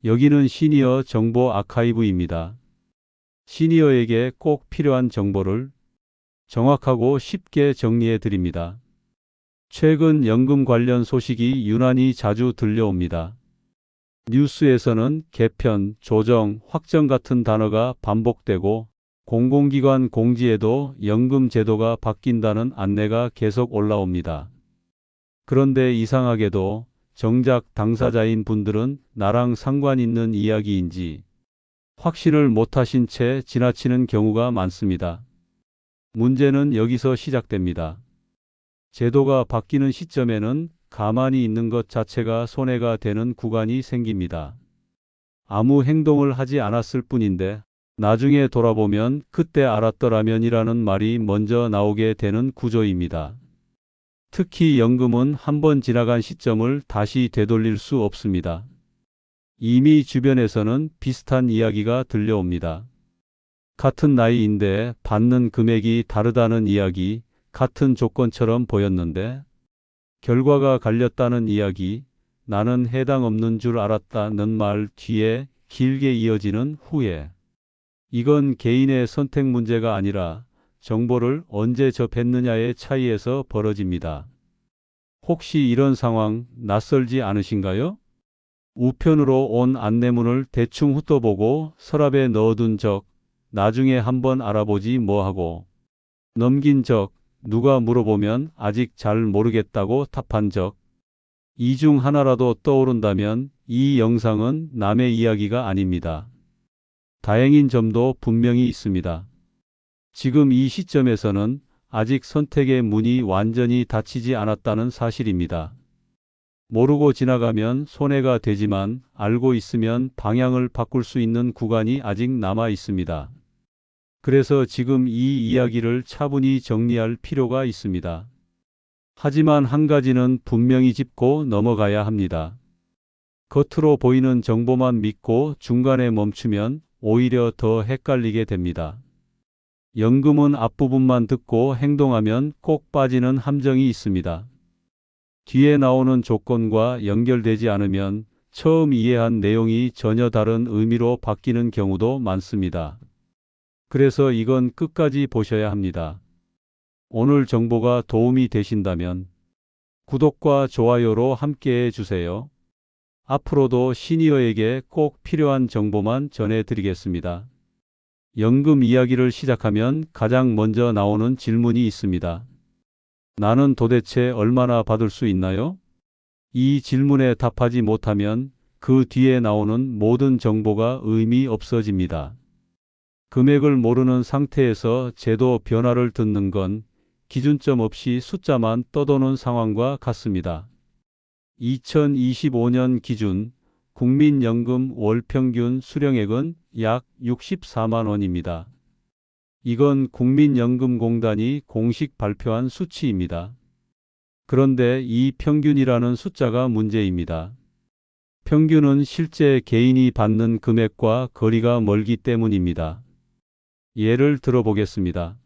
여기는 시니어 정보 아카이브입니다. 시니어에게 꼭 필요한 정보를 정확하고 쉽게 정리해 드립니다. 최근 연금 관련 소식이 유난히 자주 들려옵니다. 뉴스에서는 개편, 조정, 확정 같은 단어가 반복되고 공공기관 공지에도 연금 제도가 바뀐다는 안내가 계속 올라옵니다. 그런데 이상하게도 정작 당사자인 분들은 나랑 상관 있는 이야기인지 확신을 못하신 채 지나치는 경우가 많습니다. 문제는 여기서 시작됩니다. 제도가 바뀌는 시점에는 가만히 있는 것 자체가 손해가 되는 구간이 생깁니다. 아무 행동을 하지 않았을 뿐인데 나중에 돌아보면 그때 알았더라면이라는 말이 먼저 나오게 되는 구조입니다. 특히 연금은 한번 지나간 시점을 다시 되돌릴 수 없습니다. 이미 주변에서는 비슷한 이야기가 들려옵니다. 같은 나이인데 받는 금액이 다르다는 이야기, 같은 조건처럼 보였는데 결과가 갈렸다는 이야기, 나는 해당 없는 줄 알았다는 말 뒤에 길게 이어지는 후회. 이건 개인의 선택 문제가 아니라 정보를 언제 접했느냐의 차이에서 벌어집니다. 혹시 이런 상황 낯설지 않으신가요? 우편으로 온 안내문을 대충 훑어보고 서랍에 넣어둔 적, 나중에 한번 알아보지 뭐하고 넘긴 적, 누가 물어보면 아직 잘 모르겠다고 답한 적. 이 중 하나라도 떠오른다면 이 영상은 남의 이야기가 아닙니다. 다행인 점도 분명히 있습니다. 지금 이 시점에서는 아직 선택의 문이 완전히 닫히지 않았다는 사실입니다. 모르고 지나가면 손해가 되지만 알고 있으면 방향을 바꿀 수 있는 구간이 아직 남아 있습니다. 그래서 지금 이 이야기를 차분히 정리할 필요가 있습니다. 하지만 한 가지는 분명히 짚고 넘어가야 합니다. 겉으로 보이는 정보만 믿고 중간에 멈추면 오히려 더 헷갈리게 됩니다. 연금은 앞부분만 듣고 행동하면 꼭 빠지는 함정이 있습니다. 뒤에 나오는 조건과 연결되지 않으면 처음 이해한 내용이 전혀 다른 의미로 바뀌는 경우도 많습니다. 그래서 이건 끝까지 보셔야 합니다. 오늘 정보가 도움이 되신다면 구독과 좋아요로 함께해 주세요. 앞으로도 시니어에게 꼭 필요한 정보만 전해드리겠습니다. 연금 이야기를 시작하면 가장 먼저 나오는 질문이 있습니다. 나는 도대체 얼마나 받을 수 있나요? 이 질문에 답하지 못하면 그 뒤에 나오는 모든 정보가 의미 없어집니다. 금액을 모르는 상태에서 제도 변화를 듣는 건 기준점 없이 숫자만 떠도는 상황과 같습니다. 2025년 기준 국민연금 월평균 수령액은 약 64만 원입니다. 이건 국민연금공단이 공식 발표한 수치입니다. 그런데 이 평균이라는 숫자가 문제입니다. 평균은 실제 개인이 받는 금액과 거리가 멀기 때문입니다. 예를 들어보겠습니다.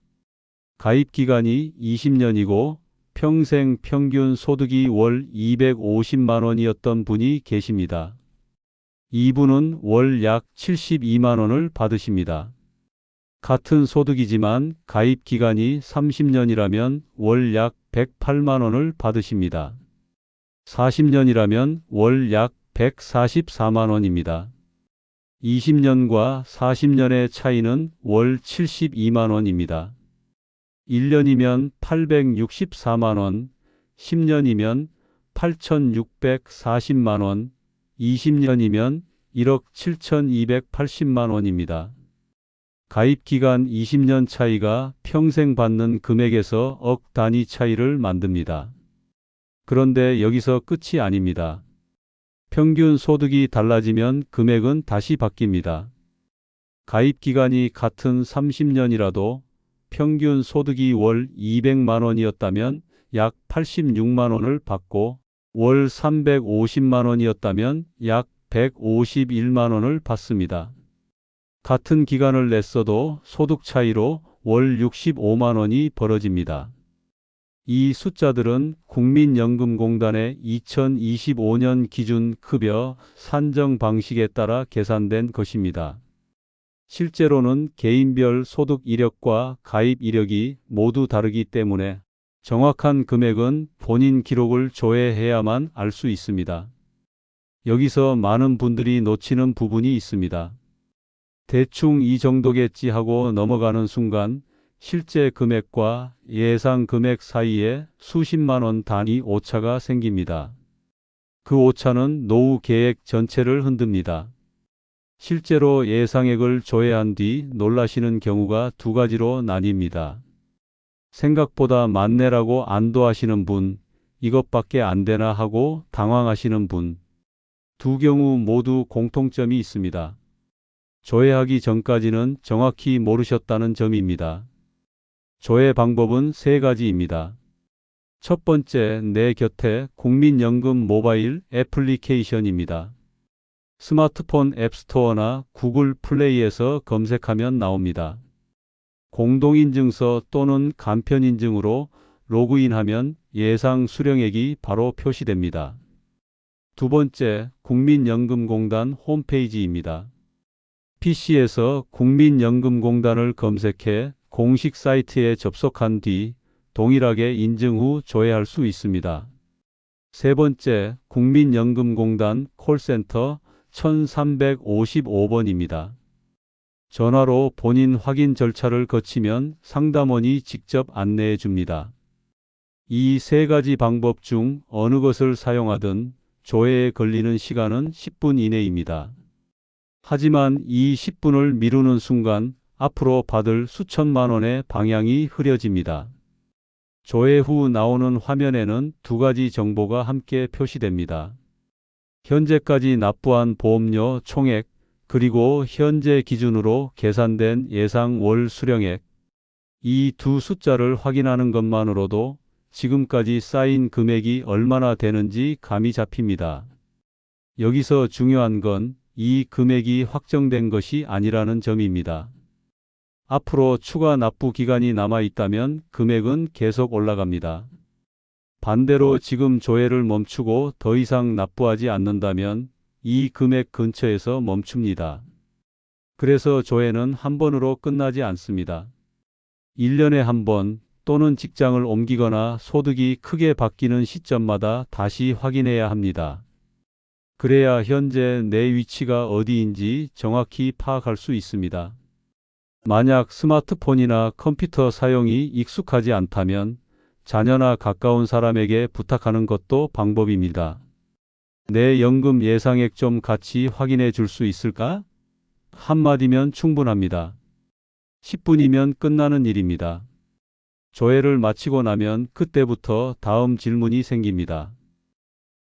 가입 기간이 20년이고 평생 평균 소득이 월 250만 원이었던 분이 계십니다. 이분은 월 약 72만 원을 받으십니다. 같은 소득이지만 가입 기간이 30년이라면 월 약 108만 원을 받으십니다. 40년이라면 월 약 144만 원입니다. 20년과 40년의 차이는 월 72만 원입니다. 1년이면 864만 원, 10년이면 8,640만 원, 20년이면 1억 7,280만 원입니다. 가입 기간 20년 차이가 평생 받는 금액에서 억 단위 차이를 만듭니다. 그런데 여기서 끝이 아닙니다. 평균 소득이 달라지면 금액은 다시 바뀝니다. 가입 기간이 같은 30년이라도 평균 소득이 월 200만 원이었다면 약 86만 원을 받고 월 350만 원이었다면 약 151만 원을 받습니다. 같은 기간을 냈어도 소득 차이로 월 65만 원이 벌어집니다. 이 숫자들은 국민연금공단의 2025년 기준 급여 산정 방식에 따라 계산된 것입니다. 실제로는 개인별 소득 이력과 가입 이력이 모두 다르기 때문에 정확한 금액은 본인 기록을 조회해야만 알 수 있습니다. 여기서 많은 분들이 놓치는 부분이 있습니다. 대충 이 정도겠지 하고 넘어가는 순간 실제 금액과 예상 금액 사이에 수십만 원 단위 오차가 생깁니다. 그 오차는 노후 계획 전체를 흔듭니다. 실제로 예상액을 조회한 뒤 놀라시는 경우가 두 가지로 나뉩니다. 생각보다 많네라고 안도하시는 분, 이것밖에 안 되나 하고 당황하시는 분. 두 경우 모두 공통점이 있습니다. 조회하기 전까지는 정확히 모르셨다는 점입니다. 조회 방법은 세 가지입니다. 첫 번째, 내 곁에 국민연금 모바일 애플리케이션입니다. 스마트폰 앱스토어나 구글 플레이에서 검색하면 나옵니다. 공동인증서 또는 간편인증으로 로그인하면 예상 수령액이 바로 표시됩니다. 두 번째, 국민연금공단 홈페이지입니다. PC에서 국민연금공단을 검색해 공식 사이트에 접속한 뒤 동일하게 인증 후 조회할 수 있습니다. 세 번째, 국민연금공단 콜센터 1355번입니다. 전화로 본인 확인 절차를 거치면 상담원이 직접 안내해 줍니다. 이 세 가지 방법 중 어느 것을 사용하든 조회에 걸리는 시간은 10분 이내입니다. 하지만 이 10분을 미루는 순간 앞으로 받을 수천만 원의 방향이 흐려집니다. 조회 후 나오는 화면에는 두 가지 정보가 함께 표시됩니다. 현재까지 납부한 보험료 총액, 그리고 현재 기준으로 계산된 예상 월 수령액. 이 두 숫자를 확인하는 것만으로도 지금까지 쌓인 금액이 얼마나 되는지 감이 잡힙니다. 여기서 중요한 건 이 금액이 확정된 것이 아니라는 점입니다. 앞으로 추가 납부 기간이 남아 있다면 금액은 계속 올라갑니다. 반대로 지금 조회를 멈추고 더 이상 납부하지 않는다면 이 금액 근처에서 멈춥니다. 그래서 조회는 한 번으로 끝나지 않습니다. 1년에 한 번 또는 직장을 옮기거나 소득이 크게 바뀌는 시점마다 다시 확인해야 합니다. 그래야 현재 내 위치가 어디인지 정확히 파악할 수 있습니다. 만약 스마트폰이나 컴퓨터 사용이 익숙하지 않다면 자녀나 가까운 사람에게 부탁하는 것도 방법입니다. 내 연금 예상액 좀 같이 확인해 줄 수 있을까? 한마디면 충분합니다. 10분이면 끝나는 일입니다. 조회를 마치고 나면 그때부터 다음 질문이 생깁니다.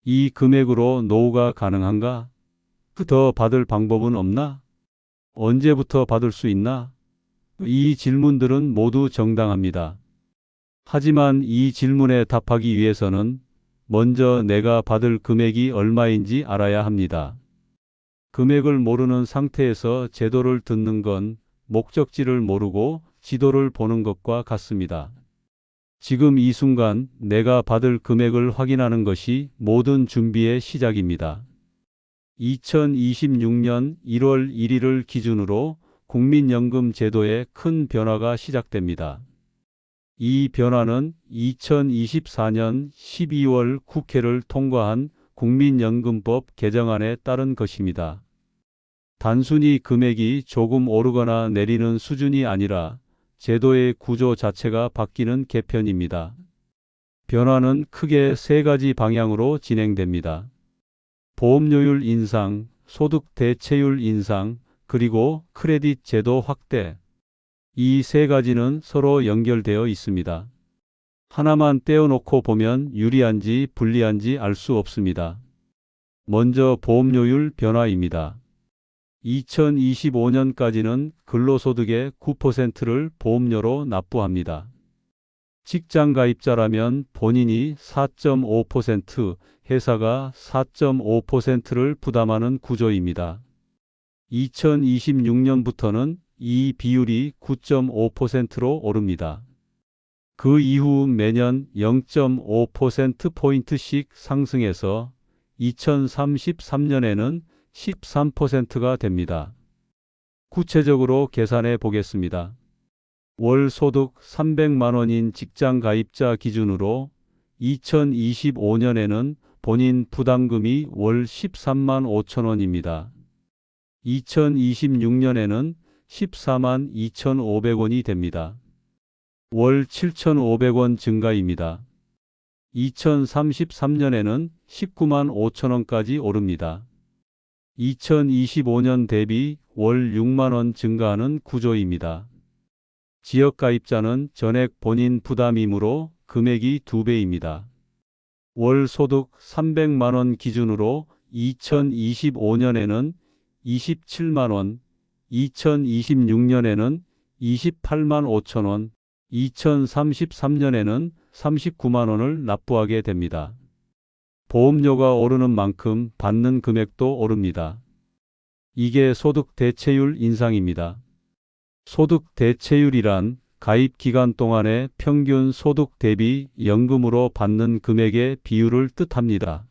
이 금액으로 노후가 가능한가? 더 받을 방법은 없나? 언제부터 받을 수 있나? 이 질문들은 모두 정당합니다. 하지만 이 질문에 답하기 위해서는 먼저 내가 받을 금액이 얼마인지 알아야 합니다. 금액을 모르는 상태에서 제도를 듣는 건 목적지를 모르고 지도를 보는 것과 같습니다. 지금 이 순간 내가 받을 금액을 확인하는 것이 모든 준비의 시작입니다. 2026년 1월 1일을 기준으로 국민연금 제도에 큰 변화가 시작됩니다. 이 변화는 2024년 12월 국회를 통과한 국민연금법 개정안에 따른 것입니다. 단순히 금액이 조금 오르거나 내리는 수준이 아니라 제도의 구조 자체가 바뀌는 개편입니다. 변화는 크게 세 가지 방향으로 진행됩니다. 보험료율 인상, 소득 대체율 인상, 그리고 크레딧 제도 확대. 이 세 가지는 서로 연결되어 있습니다. 하나만 떼어놓고 보면 유리한지 불리한지 알 수 없습니다. 먼저 보험료율 변화입니다. 2025년까지는 근로소득의 9%를 보험료로 납부합니다. 직장 가입자라면 본인이 4.5%, 회사가 4.5%를 부담하는 구조입니다. 2026년부터는 이 비율이 9.5%로 오릅니다. 그 이후 매년 0.5%포인트씩 상승해서 2033년에는 13%가 됩니다. 구체적으로 계산해 보겠습니다. 월 소득 300만 원인 직장 가입자 기준으로 2025년에는 본인 부담금이 월 13만 5천 원입니다. 2026년에는 14만 2,500원이 됩니다. 월 7,500원 증가입니다. 2033년에는 19만 5천 원까지 오릅니다. 2025년 대비 월 6만 원 증가하는 구조입니다. 지역가입자는 전액 본인 부담이므로 금액이 2배입니다. 월 소득 300만 원 기준으로 2025년에는 27만 원, 2026년에는 28만 5천 원, 2033년에는 39만 원을 납부하게 됩니다. 보험료가 오르는 만큼 받는 금액도 오릅니다. 이게 소득 대체율 인상입니다. 소득 대체율이란 가입 기간 동안의 평균 소득 대비 연금으로 받는 금액의 비율을 뜻합니다.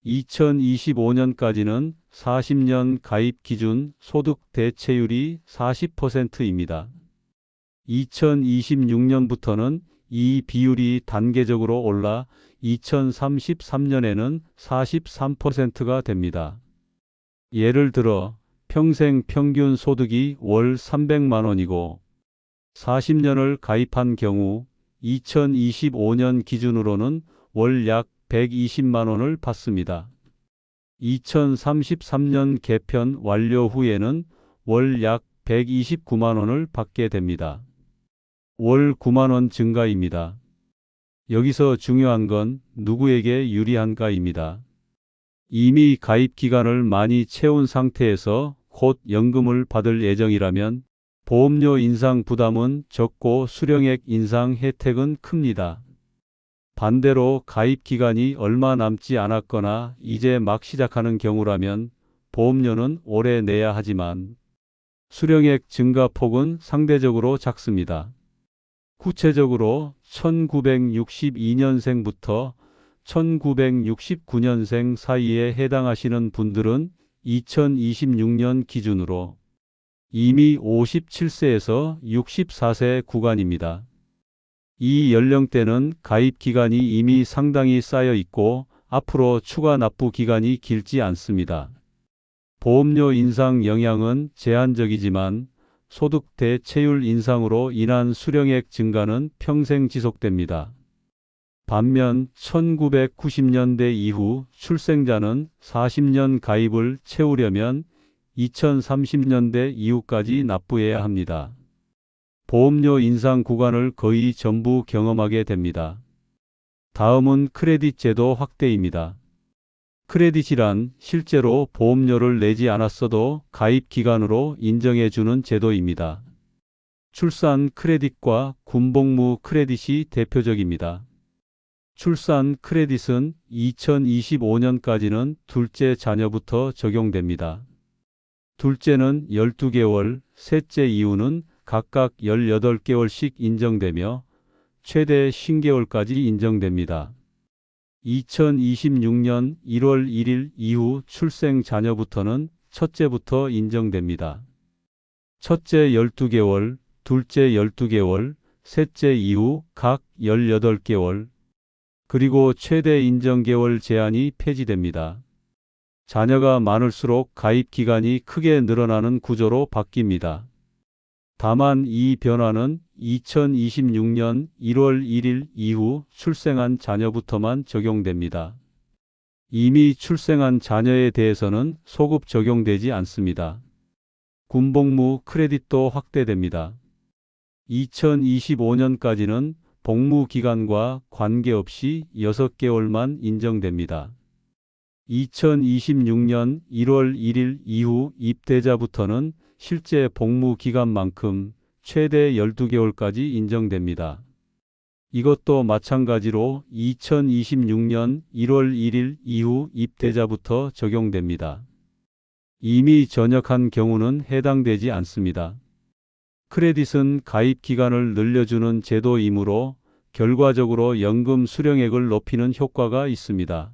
2025년까지는 40년 가입 기준 소득 대체율이 40%입니다. 2026년부터는 이 비율이 단계적으로 올라 2033년에는 43%가 됩니다. 예를 들어 평생 평균 소득이 월 300만 원이고 40년을 가입한 경우 2025년 기준으로는 월 약 120만 원을 받습니다. 2033년 개편 완료 후에는 월 약 129만 원을 받게 됩니다. 월 9만 원 증가입니다. 여기서 중요한 건 누구에게 유리한가입니다. 이미 가입 기간을 많이 채운 상태에서 곧 연금을 받을 예정이라면 보험료 인상 부담은 적고 수령액 인상 혜택은 큽니다. 반대로 가입 기간이 얼마 남지 않았거나 이제 막 시작하는 경우라면 보험료는 오래 내야 하지만 수령액 증가 폭은 상대적으로 작습니다. 구체적으로 1962년생부터 1969년생 사이에 해당하시는 분들은 2026년 기준으로 이미 57세에서 64세 구간입니다. 이 연령대는 가입 기간이 이미 상당히 쌓여 있고 앞으로 추가 납부 기간이 길지 않습니다. 보험료 인상 영향은 제한적이지만 소득 대체율 인상으로 인한 수령액 증가는 평생 지속됩니다. 반면 1990년대 이후 출생자는 40년 가입을 채우려면 2030년대 이후까지 납부해야 합니다. 보험료 인상 구간을 거의 전부 경험하게 됩니다. 다음은 크레딧 제도 확대입니다. 크레딧이란 실제로 보험료를 내지 않았어도 가입 기간으로 인정해주는 제도입니다. 출산 크레딧과 군복무 크레딧이 대표적입니다. 출산 크레딧은 2025년까지는 둘째 자녀부터 적용됩니다. 둘째는 12개월, 셋째 이후는 각각 18개월씩 인정되며 최대 50개월까지 인정됩니다. 2026년 1월 1일 이후 출생 자녀부터는 첫째부터 인정됩니다. 첫째 12개월, 둘째 12개월, 셋째 이후 각 18개월, 그리고 최대 인정 개월 제한이 폐지됩니다. 자녀가 많을수록 가입 기간이 크게 늘어나는 구조로 바뀝니다. 다만 이 변화는 2026년 1월 1일 이후 출생한 자녀부터만 적용됩니다. 이미 출생한 자녀에 대해서는 소급 적용되지 않습니다. 군복무 크레딧도 확대됩니다. 2025년까지는 복무 기간과 관계없이 6개월만 인정됩니다. 2026년 1월 1일 이후 입대자부터는 실제 복무 기간만큼 최대 12개월까지 인정됩니다. 이것도 마찬가지로 2026년 1월 1일 이후 입대자부터 적용됩니다. 이미 전역한 경우는 해당되지 않습니다. 크레딧은 가입 기간을 늘려주는 제도이므로 결과적으로 연금 수령액을 높이는 효과가 있습니다.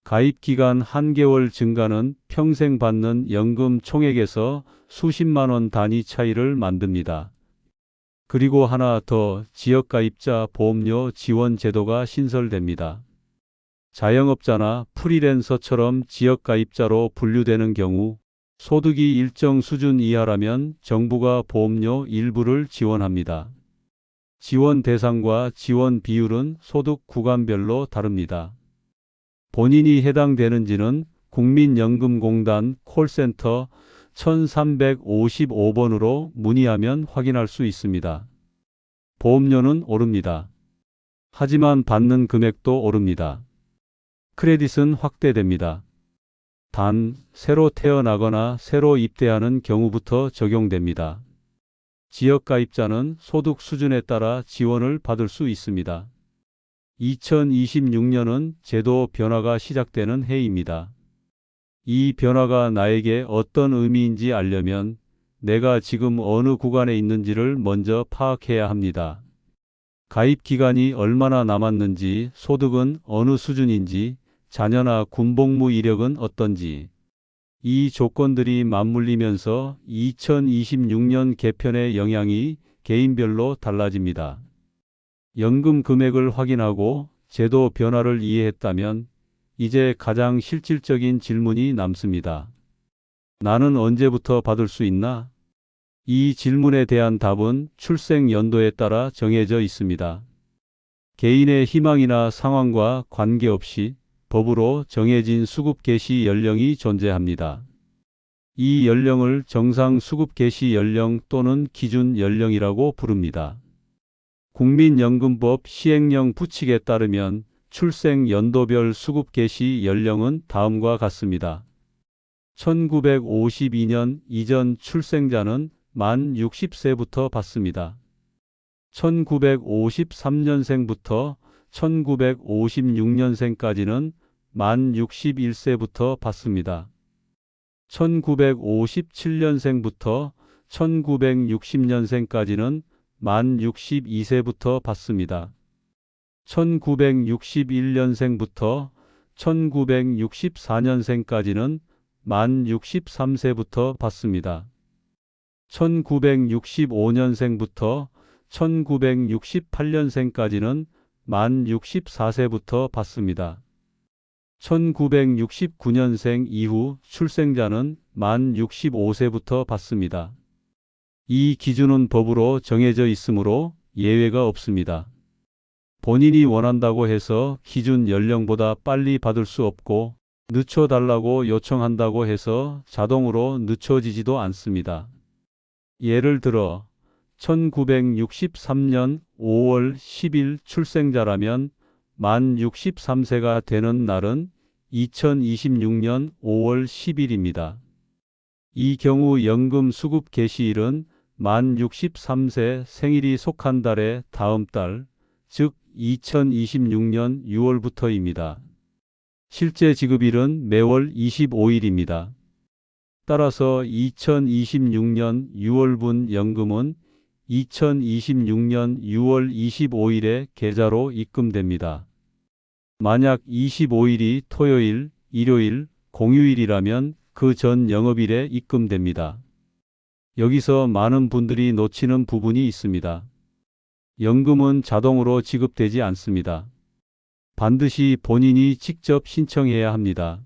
가입 기간 1개월 증가는 평생 받는 연금 총액에서 수십만 원 단위 차이를 만듭니다. 그리고 하나 더, 지역가입자 보험료 지원 제도가 신설됩니다. 자영업자나 프리랜서처럼 지역가입자로 분류되는 경우 소득이 일정 수준 이하라면 정부가 보험료 일부를 지원합니다. 지원 대상과 지원 비율은 소득 구간별로 다릅니다. 본인이 해당되는지는 국민연금공단 콜센터 1355번으로 문의하면 확인할 수 있습니다. 보험료는 오릅니다. 하지만 받는 금액도 오릅니다. 크레딧은 확대됩니다. 단, 새로 태어나거나 새로 입대하는 경우부터 적용됩니다. 지역가입자는 소득 수준에 따라 지원을 받을 수 있습니다. 2026년은 제도 변화가 시작되는 해입니다. 이 변화가 나에게 어떤 의미인지 알려면 내가 지금 어느 구간에 있는지를 먼저 파악해야 합니다. 가입 기간이 얼마나 남았는지, 소득은 어느 수준인지, 자녀나 군복무 이력은 어떤지. 이 조건들이 맞물리면서 2026년 개편의 영향이 개인별로 달라집니다. 연금 금액을 확인하고 제도 변화를 이해했다면 이제 가장 실질적인 질문이 남습니다. 나는 언제부터 받을 수 있나? 이 질문에 대한 답은 출생 연도에 따라 정해져 있습니다. 개인의 희망이나 상황과 관계없이 법으로 정해진 수급 개시 연령이 존재합니다. 이 연령을 정상 수급 개시 연령 또는 기준 연령이라고 부릅니다. 국민연금법 시행령 부칙에 따르면 출생 연도별 수급 개시 연령은 다음과 같습니다. 1952년 이전 출생자는 만 60세부터 받습니다. 1953년생부터 1956년생까지는 만 61세부터 받습니다. 1957년생부터 1960년생까지는 만 62세부터 받습니다. 1961년생부터 1964년생까지는 만 63세부터 받습니다. 1965년생부터 1968년생까지는 만 64세부터 받습니다. 1969년생 이후 출생자는 만 65세부터 받습니다. 이 기준은 법으로 정해져 있으므로 예외가 없습니다. 본인이 원한다고 해서 기준 연령보다 빨리 받을 수 없고 늦춰달라고 요청한다고 해서 자동으로 늦춰지지도 않습니다. 예를 들어 1963년 5월 10일 출생자라면 만 63세가 되는 날은 2026년 5월 10일입니다. 이 경우 연금 수급 개시일은 만 63세 생일이 속한 달의 다음 달, 즉 2026년 6월부터입니다. 실제 지급일은 매월 25일입니다. 따라서 2026년 6월분 연금은 2026년 6월 25일에 계좌로 입금됩니다. 만약 25일이 토요일, 일요일, 공휴일이라면 그 전 영업일에 입금됩니다. 여기서 많은 분들이 놓치는 부분이 있습니다. 연금은 자동으로 지급되지 않습니다. 반드시 본인이 직접 신청해야 합니다.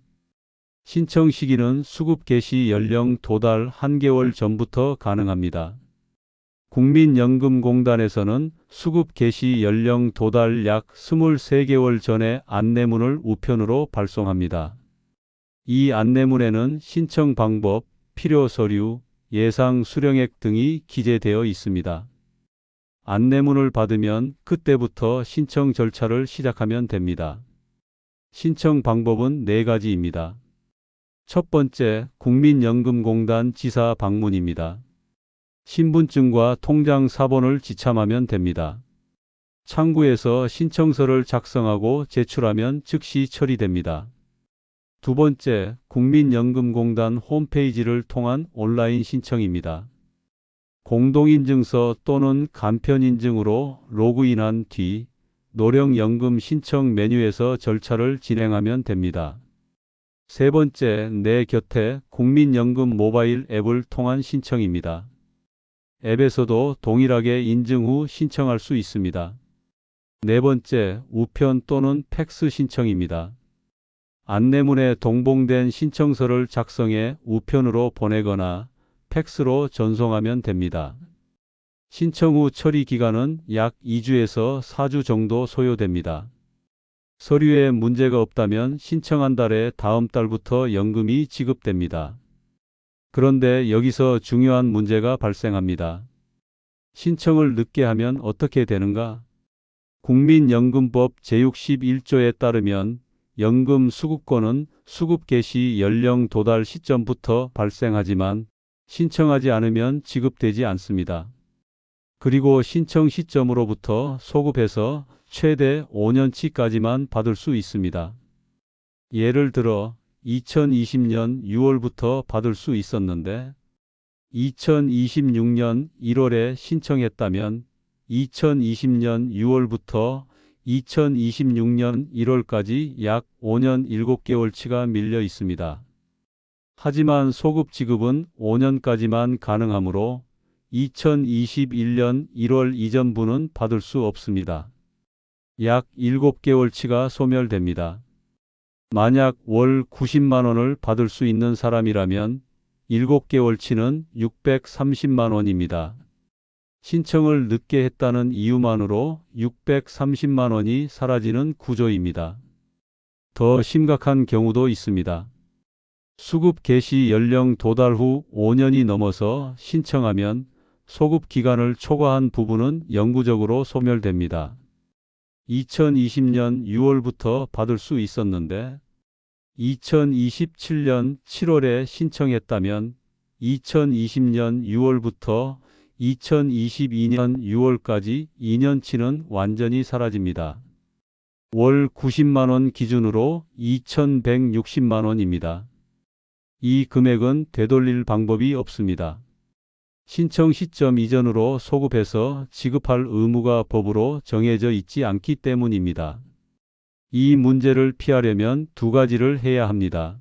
신청 시기는 수급 개시 연령 도달 1개월 전부터 가능합니다. 국민연금공단에서는 수급 개시 연령 도달 약 23개월 전에 안내문을 우편으로 발송합니다. 이 안내문에는 신청 방법, 필요 서류, 예상 수령액 등이 기재되어 있습니다. 안내문을 받으면 그때부터 신청 절차를 시작하면 됩니다. 신청 방법은 4가지입니다. 첫 번째, 국민연금공단 지사 방문입니다. 신분증과 통장 사본을 지참하면 됩니다. 창구에서 신청서를 작성하고 제출하면 즉시 처리됩니다. 두 번째, 국민연금공단 홈페이지를 통한 온라인 신청입니다. 공동인증서 또는 간편인증으로 로그인한 뒤 노령연금 신청 메뉴에서 절차를 진행하면 됩니다. 세 번째, 내 곁에 국민연금 모바일 앱을 통한 신청입니다. 앱에서도 동일하게 인증 후 신청할 수 있습니다. 네 번째, 우편 또는 팩스 신청입니다. 안내문에 동봉된 신청서를 작성해 우편으로 보내거나 팩스로 전송하면 됩니다. 신청 후 처리 기간은 약 2주에서 4주 정도 소요됩니다. 서류에 문제가 없다면 신청한 달의 다음 달부터 연금이 지급됩니다. 그런데 여기서 중요한 문제가 발생합니다. 신청을 늦게 하면 어떻게 되는가? 국민연금법 제61조에 따르면 연금 수급권은 수급 개시 연령 도달 시점부터 발생하지만 신청하지 않으면 지급되지 않습니다. 그리고 신청 시점으로부터 소급해서 최대 5년치까지만 받을 수 있습니다. 예를 들어 2020년 6월부터 받을 수 있었는데 2026년 1월에 신청했다면 2020년 6월부터 2026년 1월까지 약 5년 7개월치가 밀려 있습니다. 하지만 소급 지급은 5년까지만 가능하므로 2021년 1월 이전분은 받을 수 없습니다. 약 7개월치가 소멸됩니다. 만약 월 90만 원을 받을 수 있는 사람이라면 7개월치는 630만 원입니다. 신청을 늦게 했다는 이유만으로 630만 원이 사라지는 구조입니다. 더 심각한 경우도 있습니다. 수급 개시 연령 도달 후 5년이 넘어서 신청하면 소급 기간을 초과한 부분은 영구적으로 소멸됩니다. 2020년 6월부터 받을 수 있었는데 2027년 7월에 신청했다면 2020년 6월부터 2022년 6월까지 2년치는 완전히 사라집니다. 월 90만 원 기준으로 2,160만 원입니다. 이 금액은 되돌릴 방법이 없습니다. 신청 시점 이전으로 소급해서 지급할 의무가 법으로 정해져 있지 않기 때문입니다. 이 문제를 피하려면 두 가지를 해야 합니다.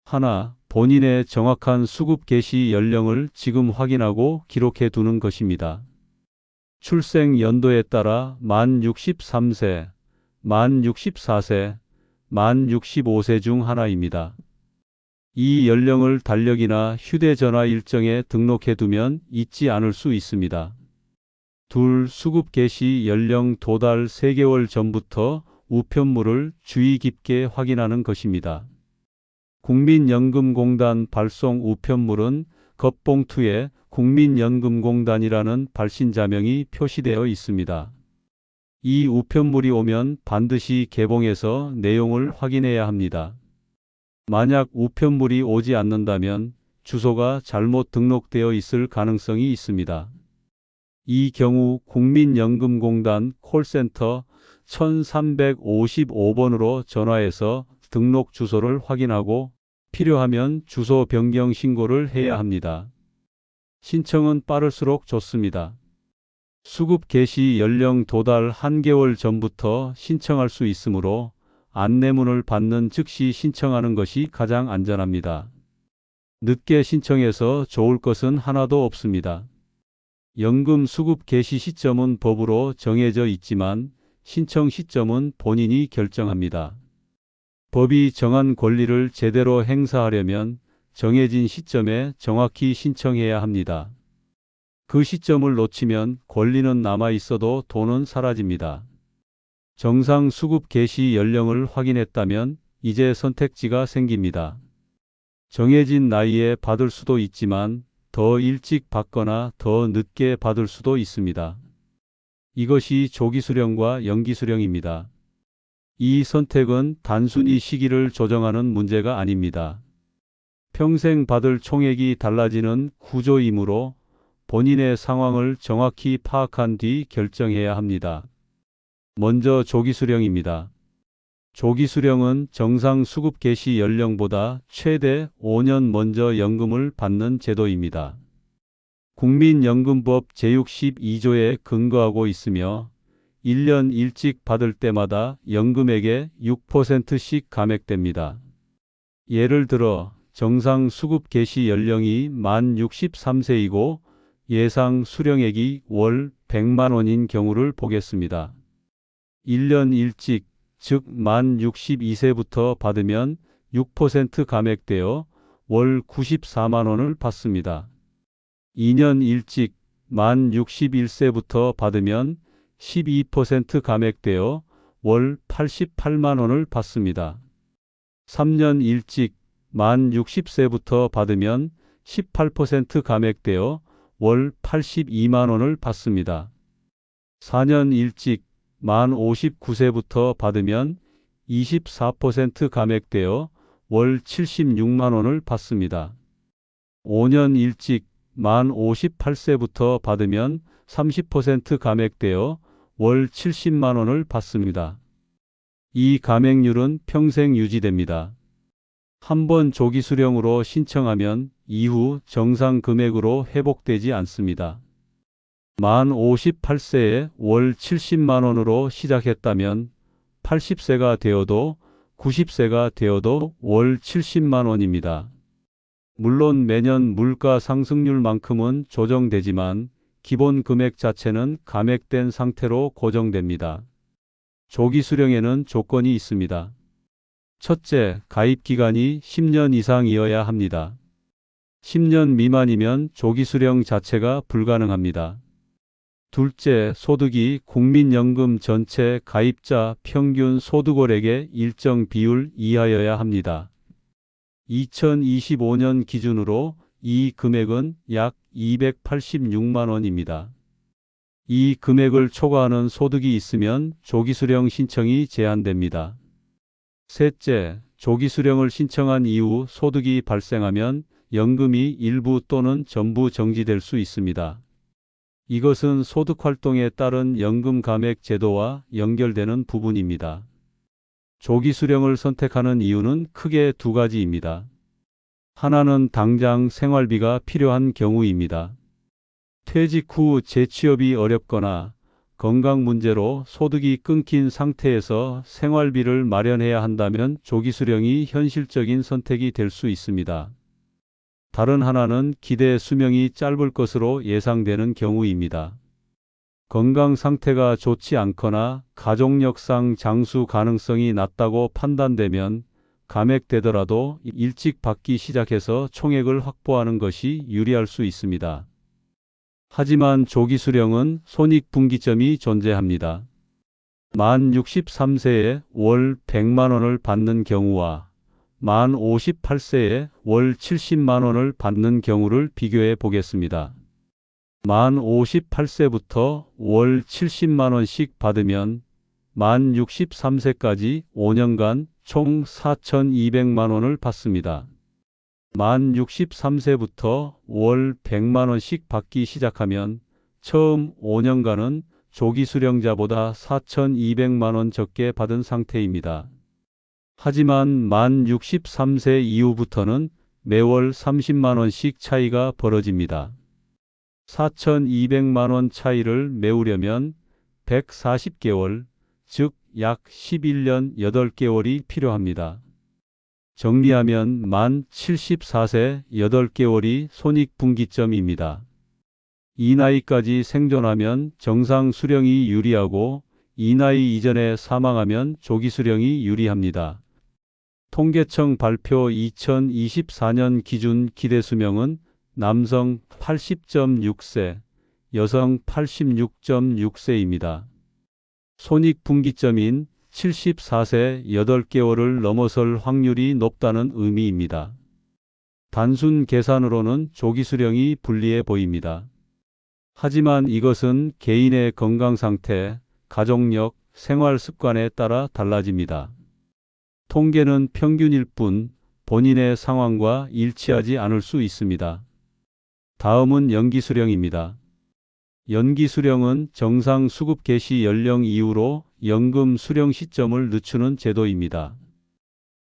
하나, 본인의 정확한 수급 개시 연령을 지금 확인하고 기록해 두는 것입니다. 출생 연도에 따라 만 63세, 만 64세, 만 65세 중 하나입니다. 이 연령을 달력이나 휴대전화 일정에 등록해 두면 잊지 않을 수 있습니다. 둘, 수급 개시 연령 도달 3개월 전부터 우편물을 주의 깊게 확인하는 것입니다. 국민연금공단 발송 우편물은 겉봉투에 국민연금공단이라는 발신자명이 표시되어 있습니다. 이 우편물이 오면 반드시 개봉해서 내용을 확인해야 합니다. 만약 우편물이 오지 않는다면 주소가 잘못 등록되어 있을 가능성이 있습니다. 이 경우 국민연금공단 콜센터 1355번으로 전화해서 등록 주소를 확인하고 필요하면 주소 변경 신고를 해야 합니다. 신청은 빠를수록 좋습니다. 수급 개시 연령 도달 1개월 전부터 신청할 수 있으므로 안내문을 받는 즉시 신청하는 것이 가장 안전합니다. 늦게 신청해서 좋을 것은 하나도 없습니다. 연금 수급 개시 시점은 법으로 정해져 있지만 신청 시점은 본인이 결정합니다. 법이 정한 권리를 제대로 행사하려면 정해진 시점에 정확히 신청해야 합니다. 그 시점을 놓치면 권리는 남아 있어도 돈은 사라집니다. 정상 수급 개시 연령을 확인했다면 이제 선택지가 생깁니다. 정해진 나이에 받을 수도 있지만 더 일찍 받거나 더 늦게 받을 수도 있습니다. 이것이 조기 수령과 연기 수령입니다. 이 선택은 단순히 시기를 조정하는 문제가 아닙니다. 평생 받을 총액이 달라지는 구조이므로 본인의 상황을 정확히 파악한 뒤 결정해야 합니다. 먼저 조기 수령입니다. 조기 수령은 정상 수급 개시 연령보다 최대 5년 먼저 연금을 받는 제도입니다. 국민연금법 제62조에 근거하고 있으며 1년 일찍 받을 때마다 연금액의 6%씩 감액됩니다. 예를 들어 정상 수급 개시 연령이 만 63세이고 예상 수령액이 월 100만 원인 경우를 보겠습니다. 1년 일찍, 즉 만 62세부터 받으면 6% 감액되어 월 94만 원을 받습니다. 2년 일찍, 만 61세부터 받으면 12% 감액되어 월 88만 원을 받습니다. 3년 일찍, 만 60세부터 받으면 18% 감액되어 월 82만 원을 받습니다. 4년 일찍, 만 59세부터 받으면 24% 감액되어 월 76만 원을 받습니다. 5년 일찍, 만 58세부터 받으면 30% 감액되어 월 70만 원을 받습니다. 이 감액률은 평생 유지됩니다. 한번 조기 수령으로 신청하면 이후 정상 금액으로 회복되지 않습니다. 만 58세에 월 70만 원으로 시작했다면 80세가 되어도 90세가 되어도 월 70만 원입니다. 물론 매년 물가 상승률만큼은 조정되지만 기본 금액 자체는 감액된 상태로 고정됩니다. 조기 수령에는 조건이 있습니다. 첫째, 가입 기간이 10년 이상이어야 합니다. 10년 미만이면 조기 수령 자체가 불가능합니다. 둘째, 소득이 국민연금 전체 가입자 평균 소득월액의 일정 비율 이하여야 합니다. 2025년 기준으로 이 금액은 약 286만 원입니다. 이 금액을 초과하는 소득이 있으면 조기 수령 신청이 제한됩니다. 셋째, 조기 수령을 신청한 이후 소득이 발생하면 연금이 일부 또는 전부 정지될 수 있습니다. 이것은 소득활동에 따른 연금 감액 제도와 연결되는 부분입니다. 조기 수령을 선택하는 이유는 크게 두 가지입니다. 하나는 당장 생활비가 필요한 경우입니다. 퇴직 후 재취업이 어렵거나 건강 문제로 소득이 끊긴 상태에서 생활비를 마련해야 한다면 조기 수령이 현실적인 선택이 될 수 있습니다. 다른 하나는 기대 수명이 짧을 것으로 예상되는 경우입니다. 건강 상태가 좋지 않거나 가족력상 장수 가능성이 낮다고 판단되면 감액되더라도 일찍 받기 시작해서 총액을 확보하는 것이 유리할 수 있습니다. 하지만 조기 수령은 손익분기점이 존재합니다. 만 63세에 월 100만 원을 받는 경우와 만 58세에 월 70만 원을 받는 경우를 비교해 보겠습니다. 만 58세부터 월 70만 원씩 받으면 만 63세까지 5년간 총 4,200만 원을 받습니다. 만 63세부터 월 100만 원씩 받기 시작하면 처음 5년간은 조기 수령자보다 4,200만 원 적게 받은 상태입니다. 하지만 만 63세 이후부터는 매월 30만 원씩 차이가 벌어집니다. 4,200만 원 차이를 메우려면 140개월, 즉 약 11년 8개월이 필요합니다. 정리하면 만 74세 8개월이 손익분기점입니다. 이 나이까지 생존하면 정상 수령이 유리하고 이 나이 이전에 사망하면 조기 수령이 유리합니다. 통계청 발표 2024년 기준 기대 수명은 남성 80.6세, 여성 86.6세입니다. 손익분기점인 74세 8개월을 넘어설 확률이 높다는 의미입니다. 단순 계산으로는 조기 수령이 불리해 보입니다. 하지만 이것은 개인의 건강 상태, 가족력, 생활 습관에 따라 달라집니다. 통계는 평균일 뿐 본인의 상황과 일치하지 않을 수 있습니다. 다음은 연기 수령입니다. 연기 수령은 정상 수급 개시 연령 이후로 연금 수령 시점을 늦추는 제도입니다.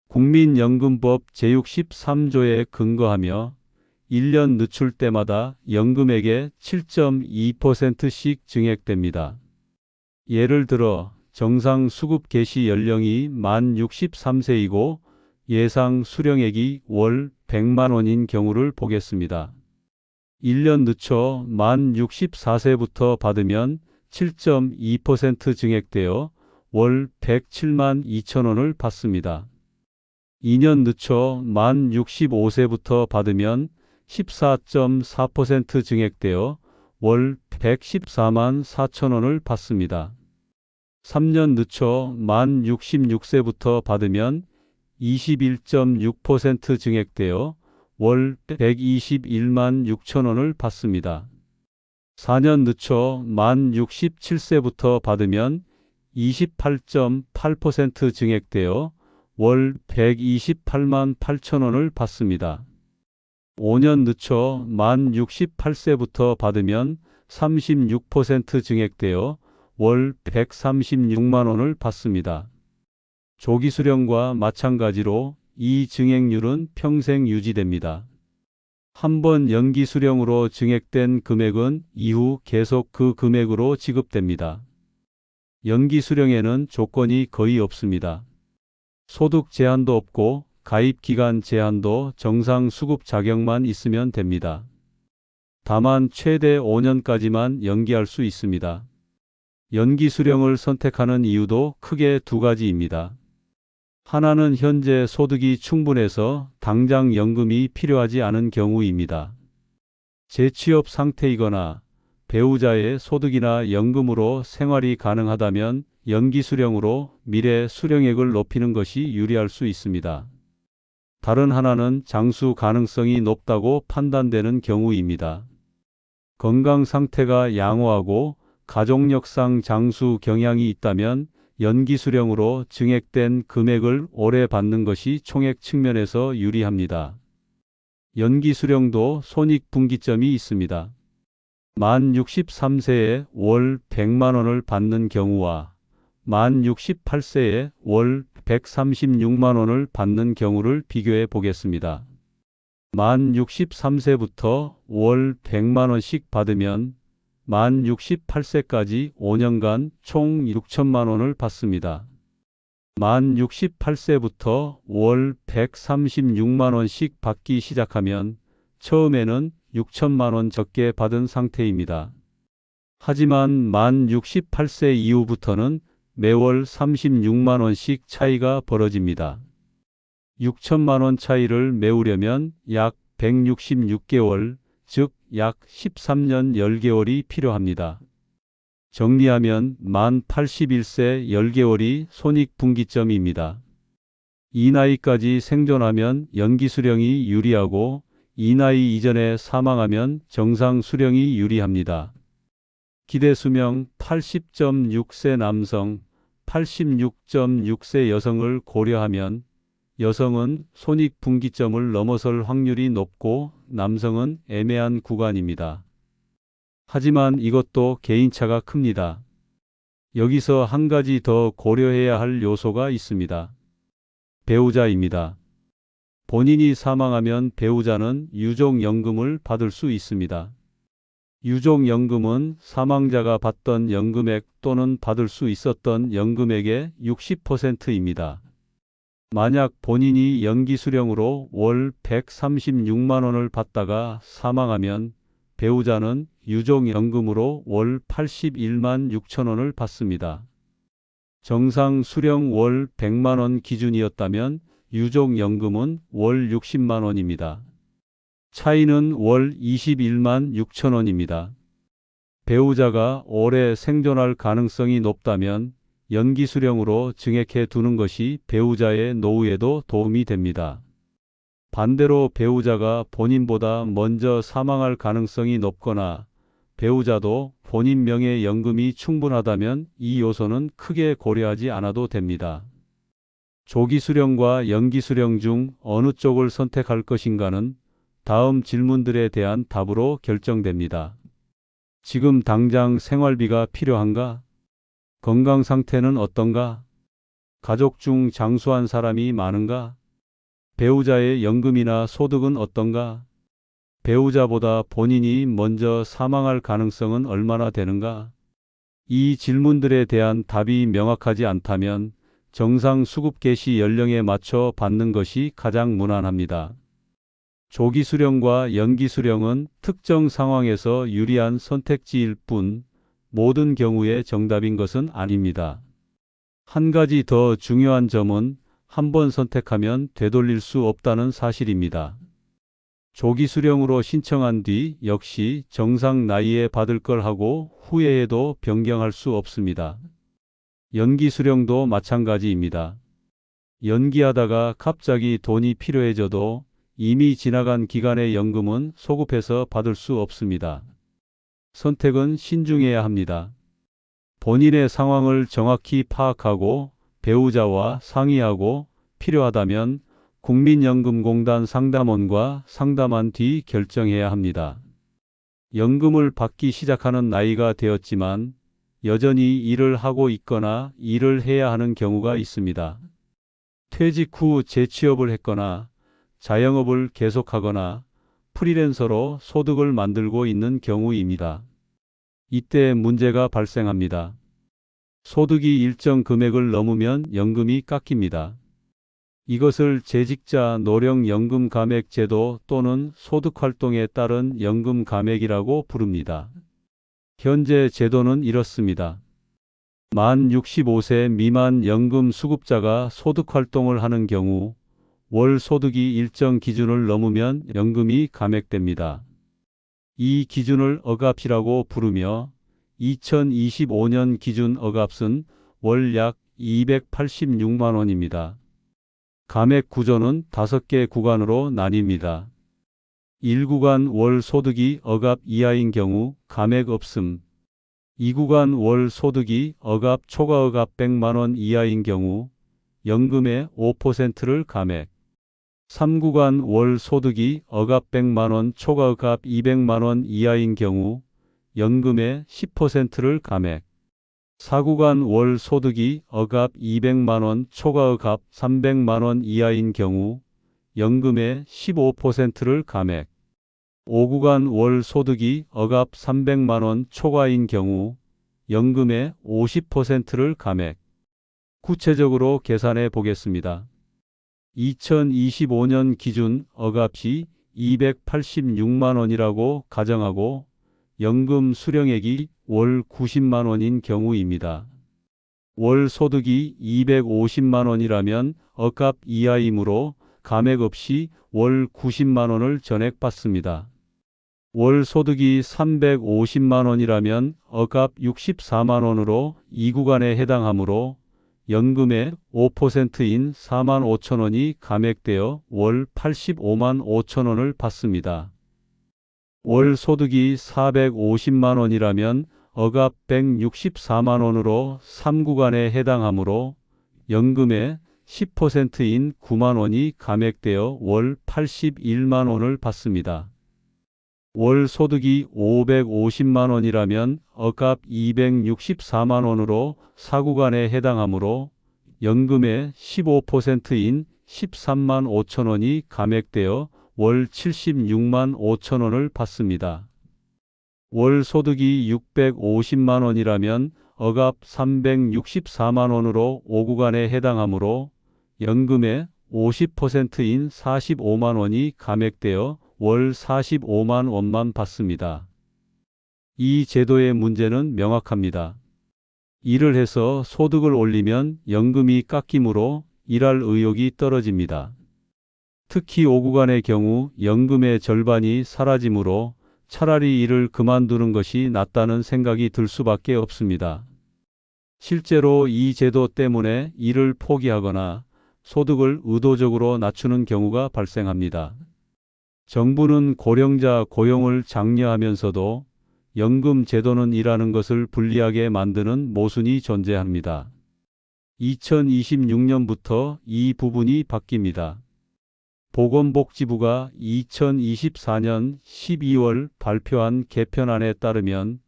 국민연금법 제63조에 근거하며 1년 늦출 때마다 연금액의 7.2%씩 증액됩니다. 예를 들어 정상 수급 개시 연령이 만 63세이고 예상 수령액이 월 100만 원인 경우를 보겠습니다. 1년 늦춰 만 64세부터 받으면 7.2% 증액되어 월 107만 2천 원을 받습니다. 2년 늦춰 만 65세부터 받으면 14.4% 증액되어 월 114만 4천 원을 받습니다. 3년 늦춰 만 66세부터 받으면 21.6% 증액되어 월 121만 6천 원을 받습니다. 4년 늦춰 만 67세부터 받으면 28.8% 증액되어 월 128만 8천 원을 받습니다. 5년 늦춰 만 68세부터 받으면 36% 증액되어 월 136만 원을 받습니다. 조기 수령과 마찬가지로 이 증액률은 평생 유지됩니다. 한번 연기 수령으로 증액된 금액은 이후 계속 그 금액으로 지급됩니다. 연기 수령에는 조건이 거의 없습니다. 소득 제한도 없고 가입 기간 제한도 정상 수급 자격만 있으면 됩니다. 다만 최대 5년까지만 연기할 수 있습니다. 연기 수령을 선택하는 이유도 크게 두 가지입니다. 하나는 현재 소득이 충분해서 당장 연금이 필요하지 않은 경우입니다. 재취업 상태이거나 배우자의 소득이나 연금으로 생활이 가능하다면 연기 수령으로 미래 수령액을 높이는 것이 유리할 수 있습니다. 다른 하나는 장수 가능성이 높다고 판단되는 경우입니다. 건강 상태가 양호하고 가족력상 장수 경향이 있다면 연기 수령으로 증액된 금액을 오래 받는 것이 총액 측면에서 유리합니다. 연기 수령도 손익분기점이 있습니다. 만 63세에 월 100만 원을 받는 경우와 만 68세에 월 136만 원을 받는 경우를 비교해 보겠습니다. 만 63세부터 월 100만 원씩 받으면 만 68세까지 5년간 총 6천만 원을 받습니다. 만 68세부터 월 136만 원씩 받기 시작하면 처음에는 6천만 원 적게 받은 상태입니다. 하지만 만 68세 이후부터는 매월 36만 원씩 차이가 벌어집니다. 6천만 원 차이를 메우려면 약 166개월, 즉 약 13년 10개월이 필요합니다. 정리하면 만 81세 10개월이 손익분기점입니다. 이 나이까지 생존하면 연기 수령이 유리하고 이 나이 이전에 사망하면 정상 수령이 유리합니다. 기대 수명 80.6세 남성, 86.6세 여성을 고려하면 여성은 손익분기점을 넘어설 확률이 높고 남성은 애매한 구간입니다. 하지만 이것도 개인차가 큽니다. 여기서 한 가지 더 고려해야 할 요소가 있습니다. 배우자입니다. 본인이 사망하면 배우자는 유족연금을 받을 수 있습니다. 유족연금은 사망자가 받던 연금액 또는 받을 수 있었던 연금액의 60%입니다. 만약 본인이 연기 수령으로 월 136만 원을 받다가 사망하면 배우자는 유족연금으로 월 81만 6천 원을 받습니다. 정상 수령 월 100만 원 기준이었다면 유족연금은 월 60만 원입니다. 차이는 월 21만 6천 원입니다. 배우자가 오래 생존할 가능성이 높다면 연기 수령으로 증액해 두는 것이 배우자의 노후에도 도움이 됩니다. 반대로 배우자가 본인보다 먼저 사망할 가능성이 높거나 배우자도 본인 명의 연금이 충분하다면 이 요소는 크게 고려하지 않아도 됩니다. 조기 수령과 연기 수령 중 어느 쪽을 선택할 것인가는 다음 질문들에 대한 답으로 결정됩니다. 지금 당장 생활비가 필요한가? 건강 상태는 어떤가? 가족 중 장수한 사람이 많은가? 배우자의 연금이나 소득은 어떤가? 배우자보다 본인이 먼저 사망할 가능성은 얼마나 되는가? 이 질문들에 대한 답이 명확하지 않다면 정상 수급 개시 연령에 맞춰 받는 것이 가장 무난합니다. 조기 수령과 연기 수령은 특정 상황에서 유리한 선택지일 뿐 모든 경우에 정답인 것은 아닙니다. 한 가지 더 중요한 점은 한 번 선택하면 되돌릴 수 없다는 사실입니다. 조기 수령으로 신청한 뒤 역시 정상 나이에 받을 걸 하고 후회해도 변경할 수 없습니다. 연기 수령도 마찬가지입니다. 연기하다가 갑자기 돈이 필요해져도 이미 지나간 기간의 연금은 소급해서 받을 수 없습니다. 선택은 신중해야 합니다. 본인의 상황을 정확히 파악하고 배우자와 상의하고 필요하다면 국민연금공단 상담원과 상담한 뒤 결정해야 합니다. 연금을 받기 시작하는 나이가 되었지만 여전히 일을 하고 있거나 일을 해야 하는 경우가 있습니다. 퇴직 후 재취업을 했거나 자영업을 계속하거나 프리랜서로 소득을 만들고 있는 경우입니다. 이때 문제가 발생합니다. 소득이 일정 금액을 넘으면 연금이 깎입니다. 이것을 재직자 노령연금 감액 제도 또는 소득활동에 따른 연금 감액이라고 부릅니다. 현재 제도는 이렇습니다. 만 65세 미만 연금 수급자가 소득활동을 하는 경우 월 소득이 일정 기준을 넘으면 연금이 감액됩니다. 이 기준을 억압이라고 부르며 2025년 기준 억압은 월 약 286만 원입니다. 감액 구조는 5개 구간으로 나뉩니다. 1구간 월 소득이 억압 이하인 경우 감액 없음. 2구간 월 소득이 억압 초과 억압 100만 원 이하인 경우 연금의 5%를 감액. 3구간 월 소득이 억압 100만 원 초과 억압 200만 원 이하인 경우 연금의 10%를 감액. 4구간 월 소득이 억압 200만 원 초과 억압 300만 원 이하인 경우 연금의 15%를 감액. 5구간 월 소득이 억압 300만 원 초과인 경우 연금의 50%를 감액. 구체적으로 계산해 보겠습니다. 2025년 기준 억압이 286만 원이라고 가정하고 연금 수령액이 월 90만 원인 경우입니다. 월 소득이 250만 원이라면 억압 이하이므로 감액 없이 월 90만 원을 전액받습니다. 월 소득이 350만 원이라면 억압 64만 원으로 2구간에 해당하므로 연금의 5%인 4만 5천 원이 감액되어 월 85만 5천 원을 받습니다. 월 소득이 450만 원이라면 억압 164만 원으로 3구간에 해당하므로 연금의 10%인 9만 원이 감액되어 월 81만 원을 받습니다. 월 소득이 550만 원이라면 억압 264만 원으로 4구간에 해당하므로 연금의 15%인 13만 5천 원이 감액되어 월 76만 5천 원을 받습니다. 월 소득이 650만 원이라면 억압 364만 원으로 5구간에 해당하므로 연금의 50%인 45만 원이 감액되어 월 45만 원만 받습니다. 이 제도의 문제는 명확합니다. 일을 해서 소득을 올리면 연금이 깎이므로 일할 의욕이 떨어집니다. 특히 5구간의 경우 연금의 절반이 사라지므로 차라리 일을 그만두는 것이 낫다는 생각이 들 수밖에 없습니다. 실제로 이 제도 때문에 일을 포기하거나 소득을 의도적으로 낮추는 경우가 발생합니다. 정부는 고령자 고용을 장려하면서도 연금 제도는 일하는 것을 불리하게 만드는 모순이 존재합니다. 2026년부터 이 부분이 바뀝니다. 보건복지부가 2024년 12월 발표한 개편안에 따르면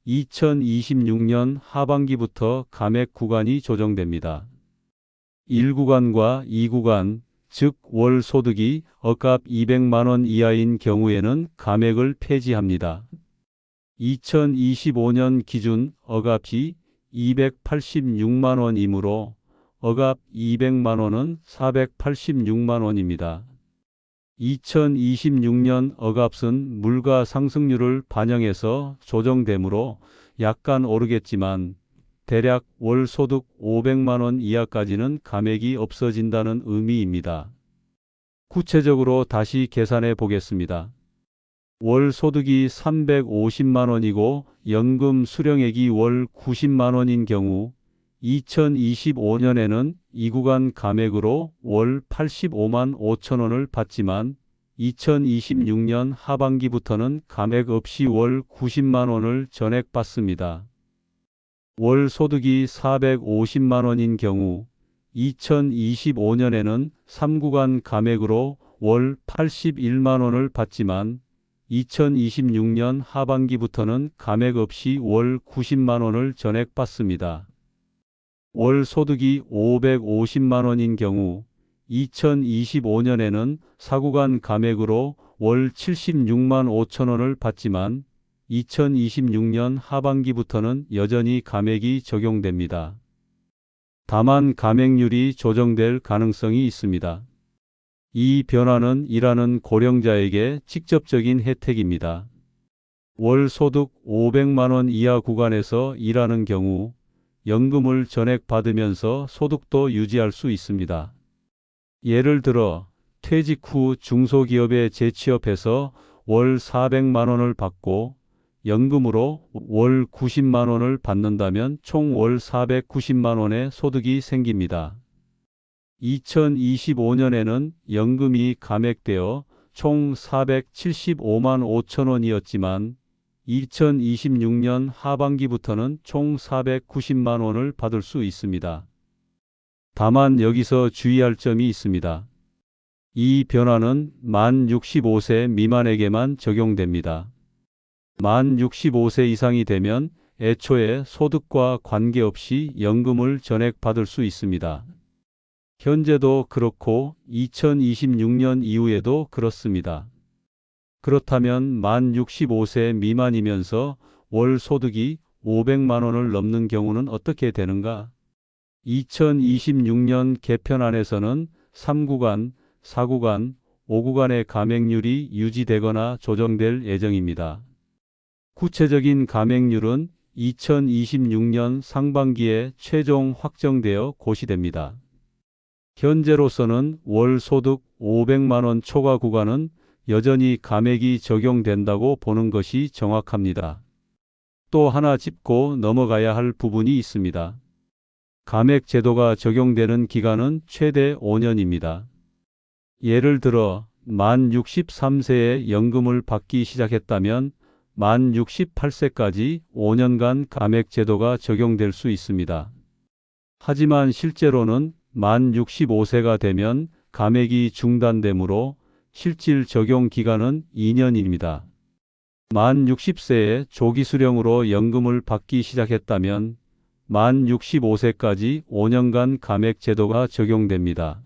2026년 하반기부터 감액 구간이 조정됩니다. 1구간과 2구간, 즉 월 소득이 억압 200만 원 이하인 경우에는 감액을 폐지합니다. 2025년 기준 억압이 286만 원이므로 억압 200만 원은 486만 원입니다. 2026년 억압은 물가 상승률을 반영해서 조정되므로 약간 오르겠지만 대략 월 소득 500만 원 이하까지는 감액이 없어진다는 의미입니다. 구체적으로 다시 계산해 보겠습니다. 월 소득이 350만 원이고 연금 수령액이 월 90만 원인 경우 2025년에는 이 구간 감액으로 월 85만 5천 원을 받지만 2026년 하반기부터는 감액 없이 월 90만 원을 전액받습니다. 월 소득이 450만 원인 경우 2025년에는 3구간 감액으로 월 81만 원을 받지만 2026년 하반기부터는 감액 없이 월 90만 원을 전액받습니다. 월 소득이 550만 원인 경우 2025년에는 4구간 감액으로 월 76만 5천 원을 받지만 2026년 하반기부터는 여전히 감액이 적용됩니다. 다만 감액률이 조정될 가능성이 있습니다. 이 변화는 일하는 고령자에게 직접적인 혜택입니다. 월 소득 500만 원 이하 구간에서 일하는 경우 연금을 전액받으면서 소득도 유지할 수 있습니다. 예를 들어 퇴직 후 중소기업에 재취업해서 월 400만 원을 받고 연금으로 월 90만 원을 받는다면 총 월 490만 원의 소득이 생깁니다. 2025년에는 연금이 감액되어 총 475만 5천 원이었지만 2026년 하반기부터는 총 490만 원을 받을 수 있습니다. 다만 여기서 주의할 점이 있습니다. 이 변화는 만 65세 미만에게만 적용됩니다. 만 65세 이상이 되면 애초에 소득과 관계없이 연금을 전액받을 수 있습니다. 현재도 그렇고 2026년 이후에도 그렇습니다. 그렇다면 만 65세 미만이면서 월 소득이 500만 원을 넘는 경우는 어떻게 되는가? 2026년 개편안에서는 3구간, 4구간, 5구간의 감액률이 유지되거나 조정될 예정입니다. 구체적인 감액률은 2026년 상반기에 최종 확정되어 고시됩니다. 현재로서는 월 소득 500만 원 초과 구간은 여전히 감액이 적용된다고 보는 것이 정확합니다. 또 하나 짚고 넘어가야 할 부분이 있습니다. 감액 제도가 적용되는 기간은 최대 5년입니다. 예를 들어 만 63세에 연금을 받기 시작했다면 만 68세까지 5년간 감액 제도가 적용될 수 있습니다. 하지만 실제로는 만 65세가 되면 감액이 중단되므로 실질 적용 기간은 2년입니다. 만 60세에 조기 수령으로 연금을 받기 시작했다면 만 65세까지 5년간 감액 제도가 적용됩니다.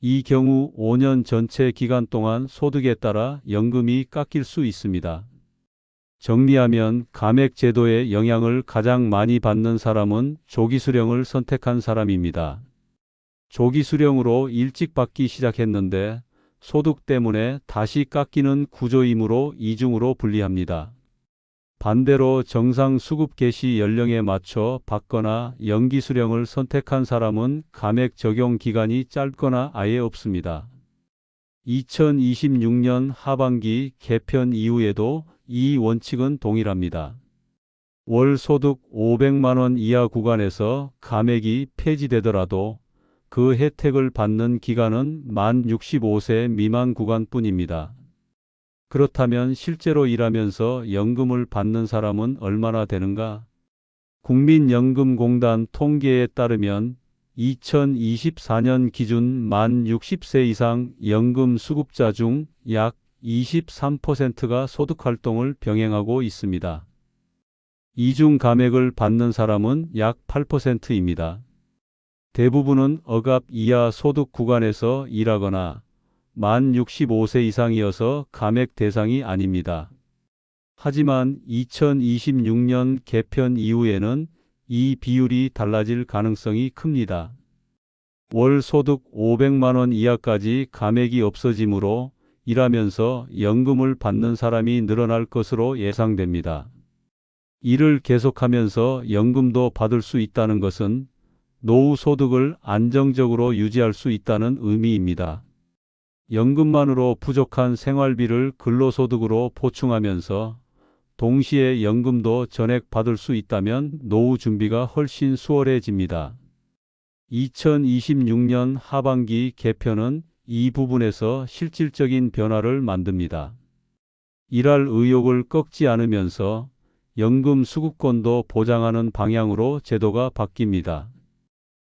이 경우 5년 전체 기간 동안 소득에 따라 연금이 깎일 수 있습니다. 정리하면 감액 제도의 영향을 가장 많이 받는 사람은 조기 수령을 선택한 사람입니다. 조기 수령으로 일찍 받기 시작했는데 소득 때문에 다시 깎이는 구조이므로 이중으로 분리합니다. 반대로 정상 수급 개시 연령에 맞춰 받거나 연기 수령을 선택한 사람은 감액 적용 기간이 짧거나 아예 없습니다. 2026년 하반기 개편 이후에도 이 원칙은 동일합니다. 월 소득 500만 원 이하 구간에서 감액이 폐지되더라도 그 혜택을 받는 기간은 만 65세 미만 구간뿐입니다. 그렇다면 실제로 일하면서 연금을 받는 사람은 얼마나 되는가? 국민연금공단 통계에 따르면 2024년 기준 만 60세 이상 연금 수급자 중 약 23%가 소득활동을 병행하고 있습니다. 이중 감액을 받는 사람은 약 8%입니다. 대부분은 억압 이하 소득 구간에서 일하거나 만 65세 이상이어서 감액 대상이 아닙니다. 하지만 2026년 개편 이후에는 이 비율이 달라질 가능성이 큽니다. 월 소득 500만 원 이하까지 감액이 없어지므로 일하면서 연금을 받는 사람이 늘어날 것으로 예상됩니다. 일을 계속하면서 연금도 받을 수 있다는 것은 노후 소득을 안정적으로 유지할 수 있다는 의미입니다. 연금만으로 부족한 생활비를 근로소득으로 보충하면서 동시에 연금도 전액 받을 수 있다면 노후 준비가 훨씬 수월해집니다. 2026년 하반기 개편은 이 부분에서 실질적인 변화를 만듭니다. 일할 의욕을 꺾지 않으면서 연금 수급권도 보장하는 방향으로 제도가 바뀝니다.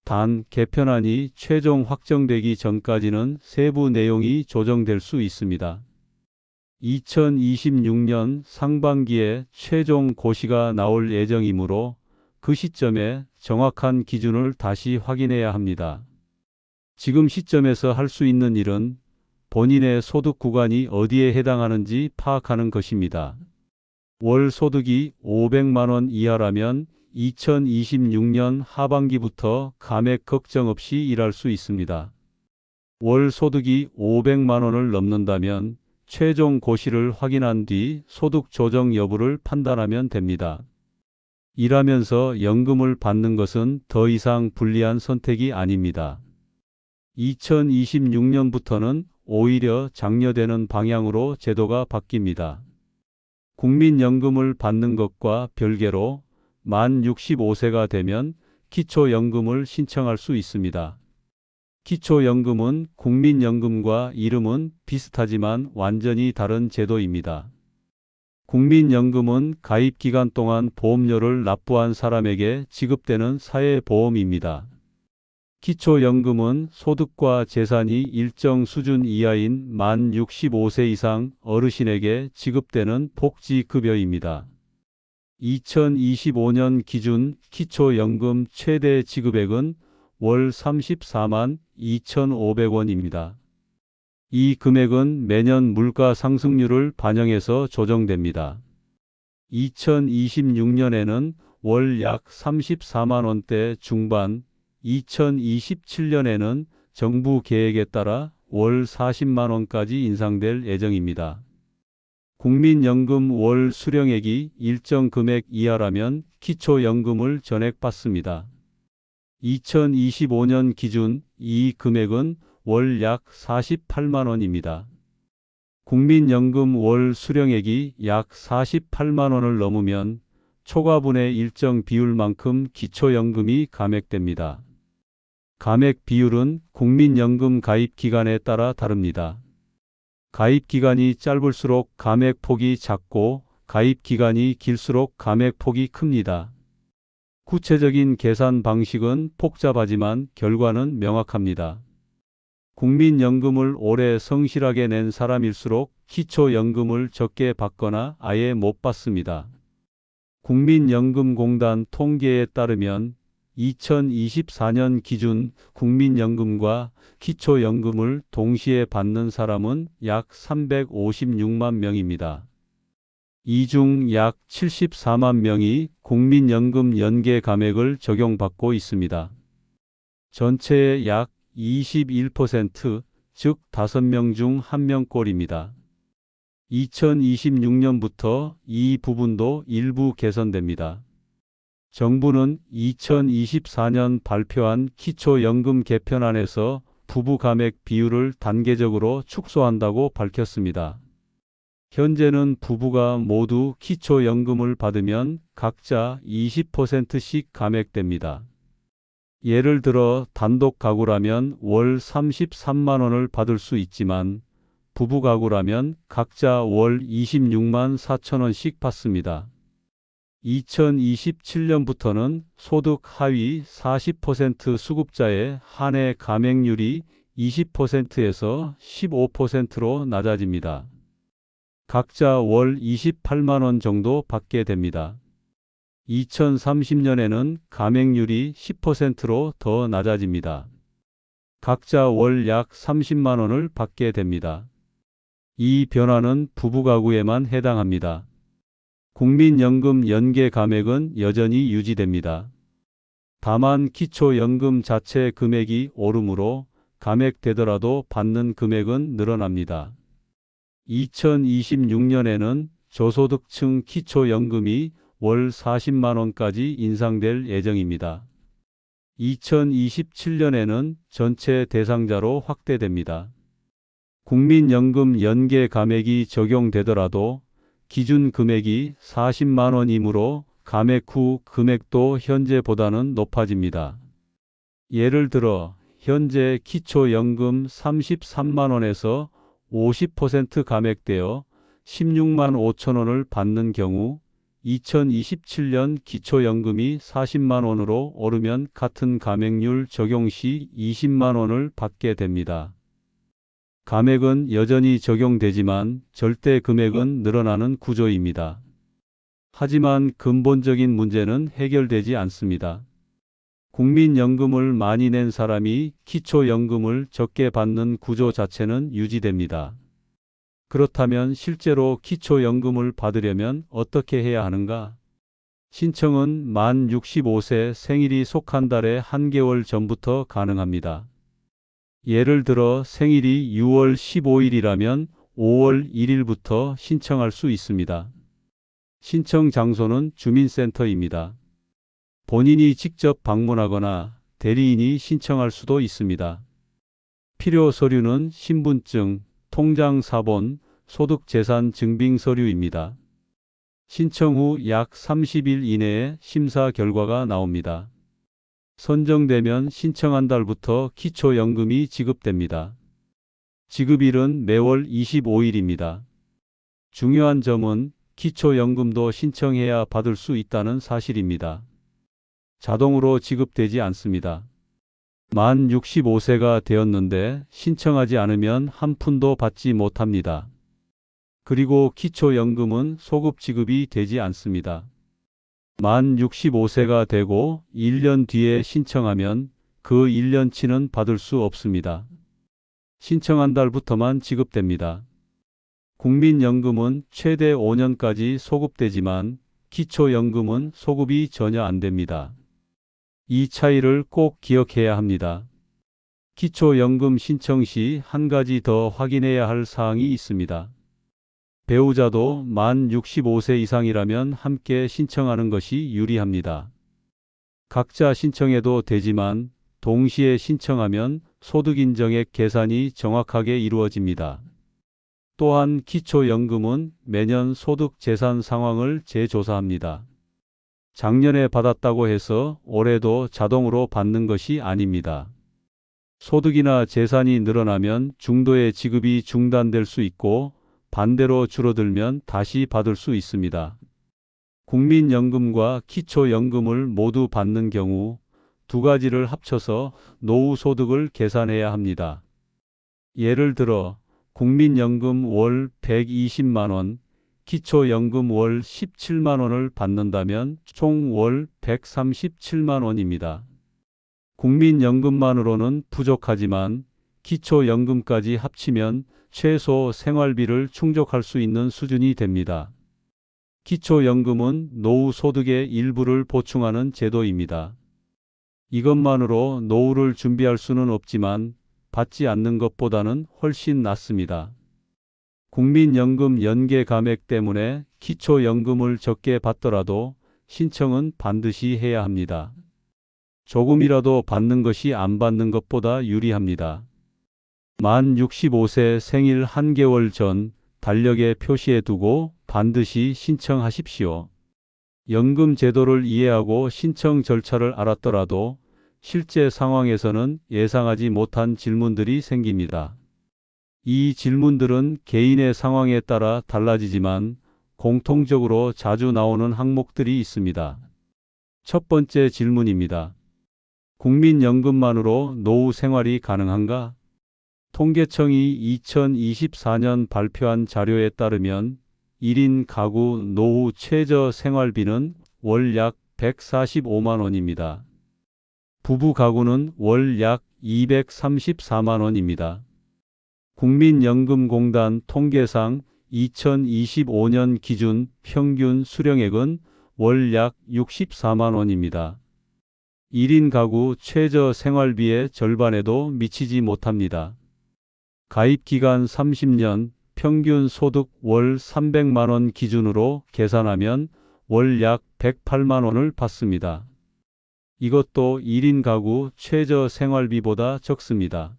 단, 개편안이 최종 확정되기 전까지는 세부 내용이 조정될 수 있습니다. 2026년 상반기에 최종 고시가 나올 예정이므로 그 시점에 정확한 기준을 다시 확인해야 합니다. 지금 시점에서 할 수 있는 일은 본인의 소득 구간이 어디에 해당하는지 파악하는 것입니다. 월 소득이 500만 원 이하라면 2026년 하반기부터 감액 걱정 없이 일할 수 있습니다. 월 소득이 500만 원을 넘는다면 최종 고시를 확인한 뒤 소득 조정 여부를 판단하면 됩니다. 일하면서 연금을 받는 것은 더 이상 불리한 선택이 아닙니다. 2026년부터는 오히려 장려되는 방향으로 제도가 바뀝니다. 국민연금을 받는 것과 별개로 만 65세가 되면 기초연금을 신청할 수 있습니다. 기초연금은 국민연금과 이름은 비슷하지만 완전히 다른 제도입니다. 국민연금은 가입 기간 동안 보험료를 납부한 사람에게 지급되는 사회보험입니다. 기초연금은 소득과 재산이 일정 수준 이하인 만 65세 이상 어르신에게 지급되는 복지급여입니다. 2025년 기준 기초연금 최대 지급액은 월 34만 2,500원입니다. 이 금액은 매년 물가 상승률을 반영해서 조정됩니다. 2026년에는 월 약 34만 원대 중반, 2027년에는 정부 계획에 따라 월 40만 원까지 인상될 예정입니다. 국민연금 월 수령액이 일정 금액 이하라면 기초연금을 전액 받습니다. 2025년 기준 이 금액은 월 약 48만 원입니다. 국민연금 월 수령액이 약 48만 원을 넘으면 초과분의 일정 비율만큼 기초연금이 감액됩니다. 감액 비율은 국민연금 가입 기간에 따라 다릅니다. 가입 기간이 짧을수록 감액 폭이 작고 가입 기간이 길수록 감액 폭이 큽니다. 구체적인 계산 방식은 복잡하지만 결과는 명확합니다. 국민연금을 오래 성실하게 낸 사람일수록 기초연금을 적게 받거나 아예 못 받습니다. 국민연금공단 통계에 따르면 2024년 기준 국민연금과 기초연금을 동시에 받는 사람은 약 356만 명입니다. 이 중 약 74만 명이 국민연금 연계 감액을 적용받고 있습니다. 전체의 약 21%, 즉 5명 중 1명꼴입니다. 2026년부터 이 부분도 일부 개선됩니다. 정부는 2024년 발표한 기초연금 개편안에서 부부 감액 비율을 단계적으로 축소한다고 밝혔습니다. 현재는 부부가 모두 기초연금을 받으면 각자 20%씩 감액됩니다. 예를 들어 단독 가구라면 월 33만 원을 받을 수 있지만 부부 가구라면 각자 월 26만 4천 원씩 받습니다. 2027년부터는 소득 하위 40% 수급자의 한해 감액률이 20%에서 15%로 낮아집니다. 각자 월 28만 원 정도 받게 됩니다. 2030년에는 감액률이 10%로 더 낮아집니다. 각자 월 약 30만 원을 받게 됩니다. 이 변화는 부부가구에만 해당합니다. 국민연금 연계 감액은 여전히 유지됩니다. 다만 기초연금 자체 금액이 오르므로 감액되더라도 받는 금액은 늘어납니다. 2026년에는 저소득층 기초연금이 월 40만 원까지 인상될 예정입니다. 2027년에는 전체 대상자로 확대됩니다. 국민연금 연계 감액이 적용되더라도 기준 금액이 40만 원이므로 감액 후 금액도 현재보다는 높아집니다. 예를 들어 현재 기초연금 33만 원에서 50% 감액되어 16만 5천 원을 받는 경우 2027년 기초연금이 40만 원으로 오르면 같은 감액률 적용 시 20만 원을 받게 됩니다. 감액은 여전히 적용되지만 절대 금액은 늘어나는 구조입니다. 하지만 근본적인 문제는 해결되지 않습니다. 국민연금을 많이 낸 사람이 기초연금을 적게 받는 구조 자체는 유지됩니다. 그렇다면 실제로 기초연금을 받으려면 어떻게 해야 하는가? 신청은 만 65세 생일이 속한 달의 한 개월 전부터 가능합니다. 예를 들어 생일이 6월 15일이라면 5월 1일부터 신청할 수 있습니다. 신청 장소는 주민센터입니다. 본인이 직접 방문하거나 대리인이 신청할 수도 있습니다. 필요 서류는 신분증, 통장 사본, 소득재산 증빙 서류입니다. 신청 후 약 30일 이내에 심사 결과가 나옵니다. 선정되면 신청한 달부터 기초연금이 지급됩니다. 지급일은 매월 25일입니다. 중요한 점은 기초연금도 신청해야 받을 수 있다는 사실입니다. 자동으로 지급되지 않습니다. 만 65세가 되었는데 신청하지 않으면 한 푼도 받지 못합니다. 그리고 기초연금은 소급 지급이 되지 않습니다. 만 65세가 되고 1년 뒤에 신청하면 그 1년치는 받을 수 없습니다. 신청한 달부터만 지급됩니다. 국민연금은 최대 5년까지 소급되지만 기초연금은 소급이 전혀 안 됩니다. 이 차이를 꼭 기억해야 합니다. 기초연금 신청 시 한 가지 더 확인해야 할 사항이 있습니다. 배우자도 만 65세 이상이라면 함께 신청하는 것이 유리합니다. 각자 신청해도 되지만 동시에 신청하면 소득인정액 계산이 정확하게 이루어집니다. 또한 기초연금은 매년 소득 재산 상황을 재조사합니다. 작년에 받았다고 해서 올해도 자동으로 받는 것이 아닙니다. 소득이나 재산이 늘어나면 중도에 지급이 중단될 수 있고 반대로 줄어들면 다시 받을 수 있습니다. 국민연금과 기초연금을 모두 받는 경우 두 가지를 합쳐서 노후소득을 계산해야 합니다. 예를 들어 국민연금 월 120만 원, 기초연금 월 17만 원을 받는다면 총 월 137만 원입니다. 국민연금만으로는 부족하지만 기초연금까지 합치면 최소 생활비를 충족할 수 있는 수준이 됩니다. 기초연금은 노후소득의 일부를 보충하는 제도입니다. 이것만으로 노후를 준비할 수는 없지만 받지 않는 것보다는 훨씬 낫습니다. 국민연금 연계 감액 때문에 기초연금을 적게 받더라도 신청은 반드시 해야 합니다. 조금이라도 받는 것이 안 받는 것보다 유리합니다. 만 65세 생일 한 개월 전 달력에 표시해 두고 반드시 신청하십시오. 연금 제도를 이해하고 신청 절차를 알았더라도 실제 상황에서는 예상하지 못한 질문들이 생깁니다. 이 질문들은 개인의 상황에 따라 달라지지만 공통적으로 자주 나오는 항목들이 있습니다. 첫 번째 질문입니다. 국민연금만으로 노후 생활이 가능한가? 통계청이 2024년 발표한 자료에 따르면 1인 가구 노후 최저 생활비는 월 약 145만 원입니다. 부부 가구는 월 약 234만 원입니다. 국민연금공단 통계상 2025년 기준 평균 수령액은 월 약 64만 원입니다. 1인 가구 최저 생활비의 절반에도 미치지 못합니다. 가입 기간 30년, 평균 소득 월 300만 원 기준으로 계산하면 월 약 108만 원을 받습니다. 이것도 1인 가구 최저 생활비보다 적습니다.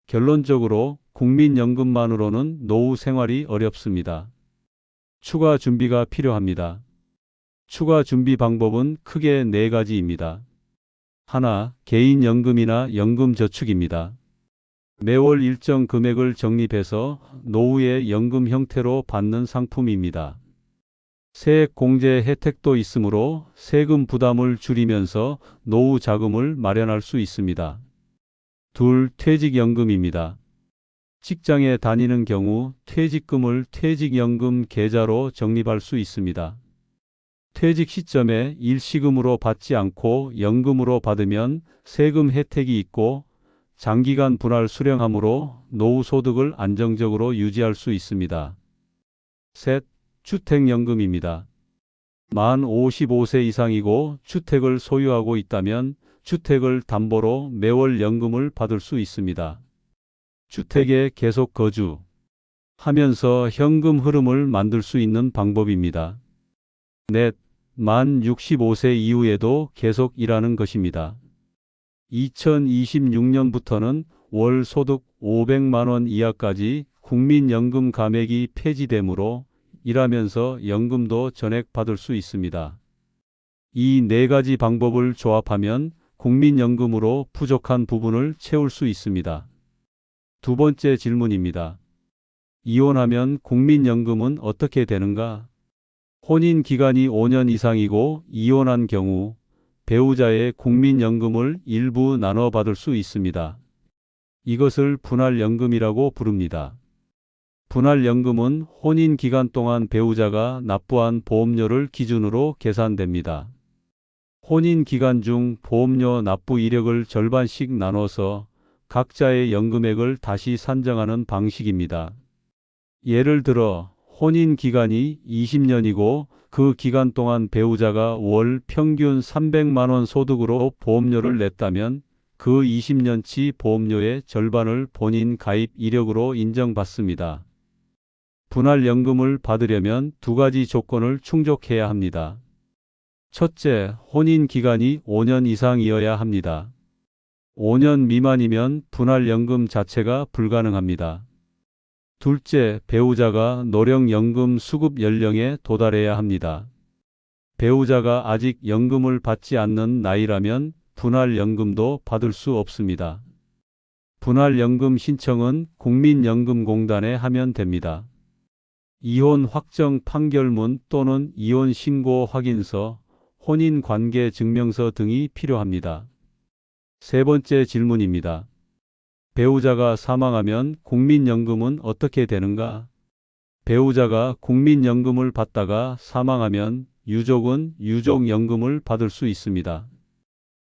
결론적으로 국민연금만으로는 노후 생활이 어렵습니다. 추가 준비가 필요합니다. 추가 준비 방법은 크게 4가지입니다. 하나, 개인연금이나 연금저축입니다. 매월 일정 금액을 적립해서 노후에 연금 형태로 받는 상품입니다. 세액공제 혜택도 있으므로 세금 부담을 줄이면서 노후 자금을 마련할 수 있습니다. 둘, 퇴직연금입니다. 직장에 다니는 경우 퇴직금을 퇴직연금 계좌로 적립할 수 있습니다. 퇴직 시점에 일시금으로 받지 않고 연금으로 받으면 세금 혜택이 있고 장기간 분할 수령함으로 노후 소득을 안정적으로 유지할 수 있습니다. 셋, 주택연금입니다. 만 55세 이상이고 주택을 소유하고 있다면 주택을 담보로 매월 연금을 받을 수 있습니다. 주택에 계속 거주하면서 현금 흐름을 만들 수 있는 방법입니다. 넷, 만 65세 이후에도 계속 일하는 것입니다. 2026년부터는 월 소득 500만 원 이하까지 국민연금 감액이 폐지되므로 일하면서 연금도 전액 받을 수 있습니다. 이 4가지 방법을 조합하면 국민연금으로 부족한 부분을 채울 수 있습니다. 두 번째 질문입니다. 이혼하면 국민연금은 어떻게 되는가? 혼인 기간이 5년 이상이고 이혼한 경우 배우자의 국민연금을 일부 나눠 받을 수 있습니다. 이것을 분할연금이라고 부릅니다. 분할연금은 혼인 기간 동안 배우자가 납부한 보험료를 기준으로 계산됩니다. 혼인 기간 중 보험료 납부 이력을 절반씩 나눠서 각자의 연금액을 다시 산정하는 방식입니다. 예를 들어 혼인 기간이 20년이고 그 기간 동안 배우자가 월 평균 300만 원 소득으로 보험료를 냈다면 그 20년치 보험료의 절반을 본인 가입 이력으로 인정받습니다. 분할연금을 받으려면 2가지 조건을 충족해야 합니다. 첫째, 혼인 기간이 5년 이상이어야 합니다. 5년 미만이면 분할연금 자체가 불가능합니다. 둘째, 배우자가 노령연금 수급 연령에 도달해야 합니다. 배우자가 아직 연금을 받지 않는 나이라면 분할연금도 받을 수 없습니다. 분할연금 신청은 국민연금공단에 하면 됩니다. 이혼 확정 판결문 또는 이혼 신고 확인서, 혼인관계 증명서 등이 필요합니다. 세 번째 질문입니다. 배우자가 사망하면 국민연금은 어떻게 되는가? 배우자가 국민연금을 받다가 사망하면 유족은 유족연금을 받을 수 있습니다.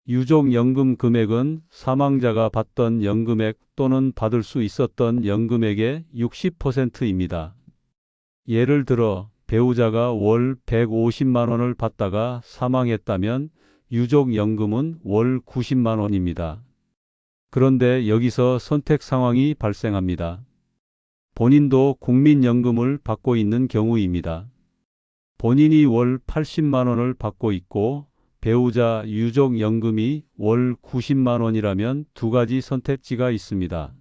유족연금 금액은 사망자가 받던 연금액 또는 받을 수 있었던 연금액의 60%입니다. 예를 들어 배우자가 월 150만 원을 받다가 사망했다면 유족연금은 월 90만 원입니다. 그런데 여기서 선택 상황이 발생합니다. 본인도 국민연금을 받고 있는 경우입니다. 본인이 월 80만 원을 받고 있고 배우자 유족연금이 월 90만 원이라면 2가지 선택지가 있습니다.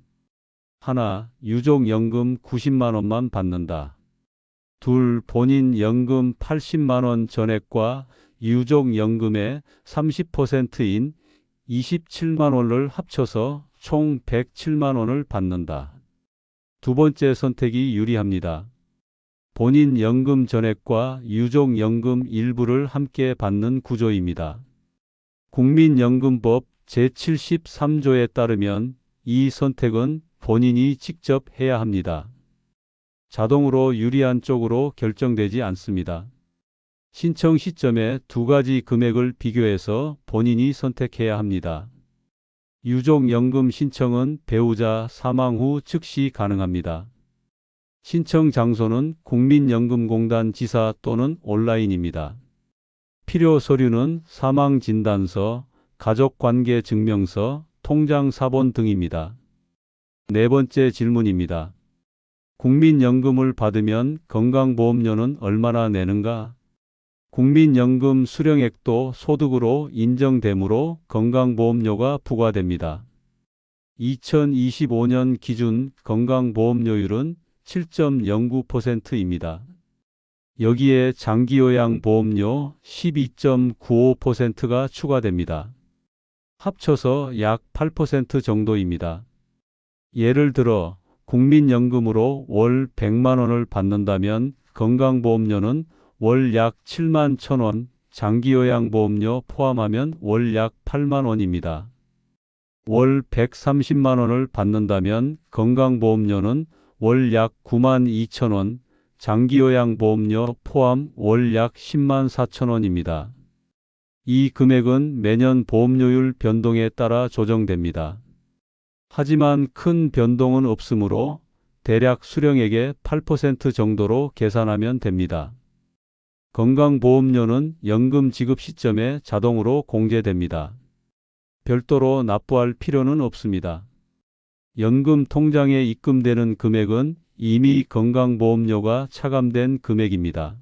하나, 유족연금 90만 원만 받는다. 둘, 본인 연금 80만 원 전액과 유족연금의 30%인 27만 원을 합쳐서 총 107만 원을 받는다. 두 번째 선택이 유리합니다. 본인 연금 전액과 유족연금 일부를 함께 받는 구조입니다. 국민연금법 제73조에 따르면 이 선택은 본인이 직접 해야 합니다. 자동으로 유리한 쪽으로 결정되지 않습니다. 신청 시점에 두 가지 금액을 비교해서 본인이 선택해야 합니다. 유족연금 신청은 배우자 사망 후 즉시 가능합니다. 신청 장소는 국민연금공단 지사 또는 온라인입니다. 필요 서류는 사망진단서, 가족관계증명서, 통장사본 등입니다. 네 번째 질문입니다. 국민연금을 받으면 건강보험료는 얼마나 내는가? 국민연금 수령액도 소득으로 인정되므로 건강보험료가 부과됩니다. 2025년 기준 건강보험료율은 7.09%입니다. 여기에 장기요양보험료 12.95%가 추가됩니다. 합쳐서 약 8% 정도입니다. 예를 들어 국민연금으로 월 100만 원을 받는다면 건강보험료는 월 약 7만 1,000원, 장기요양보험료 포함하면 월 약 8만 원입니다. 월 130만 원을 받는다면 건강보험료는 월 약 9만 2천 원, 장기요양보험료 포함 월 약 10만 4천 원입니다. 이 금액은 매년 보험료율 변동에 따라 조정됩니다. 하지만 큰 변동은 없으므로 대략 수령액의 8% 정도로 계산하면 됩니다. 건강보험료는 연금 지급 시점에 자동으로 공제됩니다. 별도로 납부할 필요는 없습니다. 연금 통장에 입금되는 금액은 이미 건강보험료가 차감된 금액입니다.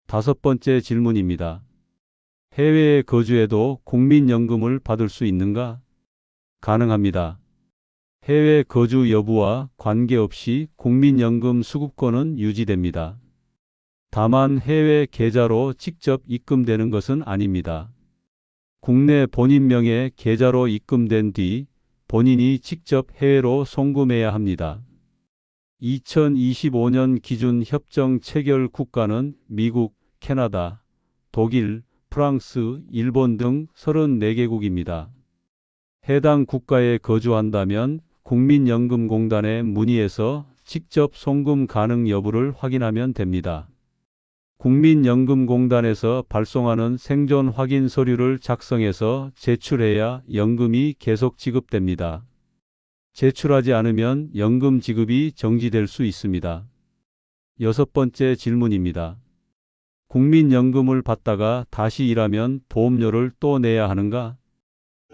다섯 번째 질문입니다. 해외에 거주해도 국민연금을 받을 수 있는가? 가능합니다. 해외 거주 여부와 관계없이 국민연금 수급권은 유지됩니다. 다만 해외 계좌로 직접 입금되는 것은 아닙니다. 국내 본인 명의 계좌로 입금된 뒤 본인이 직접 해외로 송금해야 합니다. 2025년 기준 협정 체결 국가는 미국, 캐나다, 독일, 프랑스, 일본 등 34개국입니다. 해당 국가에 거주한다면 국민연금공단에 문의해서 직접 송금 가능 여부를 확인하면 됩니다. 국민연금공단에서 발송하는 생존 확인 서류를 작성해서 제출해야 연금이 계속 지급됩니다. 제출하지 않으면 연금 지급이 정지될 수 있습니다. 여섯 번째 질문입니다. 국민연금을 받다가 다시 일하면 보험료를 또 내야 하는가?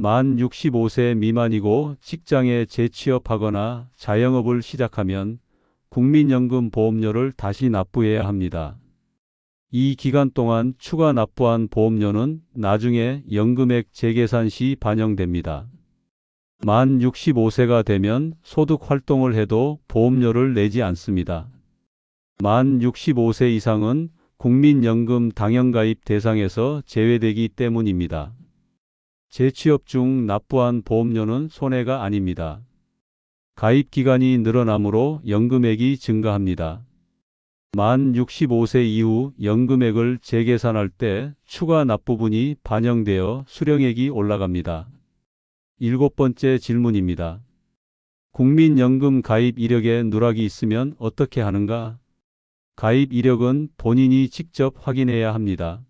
만 65세 미만이고 직장에 재취업하거나 자영업을 시작하면 국민연금 보험료를 다시 납부해야 합니다. 이 기간 동안 추가 납부한 보험료는 나중에 연금액 재계산 시 반영됩니다. 만 65세가 되면 소득 활동을 해도 보험료를 내지 않습니다. 만 65세 이상은 국민연금 당연가입 대상에서 제외되기 때문입니다. 재취업 중 납부한 보험료는 손해가 아닙니다. 가입 기간이 늘어나므로 연금액이 증가합니다. 만 65세 이후 연금액을 재계산할 때 추가 납부분이 반영되어 수령액이 올라갑니다. 일곱 번째 질문입니다. 국민연금 가입 이력에 누락이 있으면 어떻게 하는가? 가입 이력은 본인이 직접 확인해야 합니다.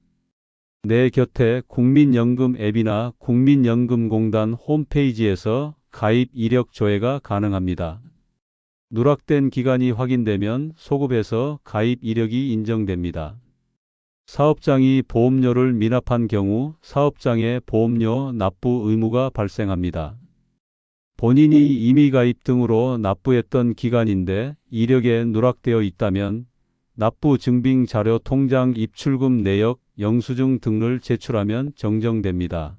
내 곁에 국민연금 앱이나 국민연금공단 홈페이지에서 가입 이력 조회가 가능합니다. 누락된 기간이 확인되면 소급해서 가입 이력이 인정됩니다. 사업장이 보험료를 미납한 경우 사업장에 보험료 납부 의무가 발생합니다. 본인이 임의 가입 등으로 납부했던 기간인데 이력에 누락되어 있다면 납부 증빙 자료 통장 입출금 내역 영수증 등을 제출하면 정정됩니다.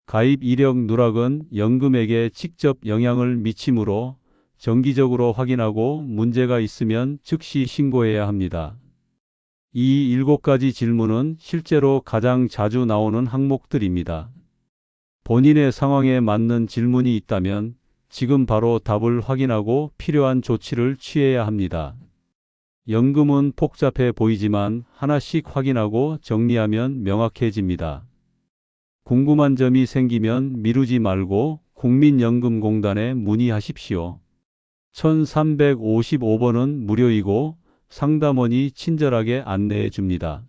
가입 이력 누락은 연금액에 직접 영향을 미치므로 정기적으로 확인하고 문제가 있으면 즉시 신고해야 합니다. 이 7가지 질문은 실제로 가장 자주 나오는 항목들입니다. 본인의 상황에 맞는 질문이 있다면 지금 바로 답을 확인하고 필요한 조치를 취해야 합니다. 연금은 복잡해 보이지만 하나씩 확인하고 정리하면 명확해집니다. 궁금한 점이 생기면 미루지 말고 국민연금공단에 문의하십시오. 1355번은 무료이고 상담원이 친절하게 안내해 줍니다.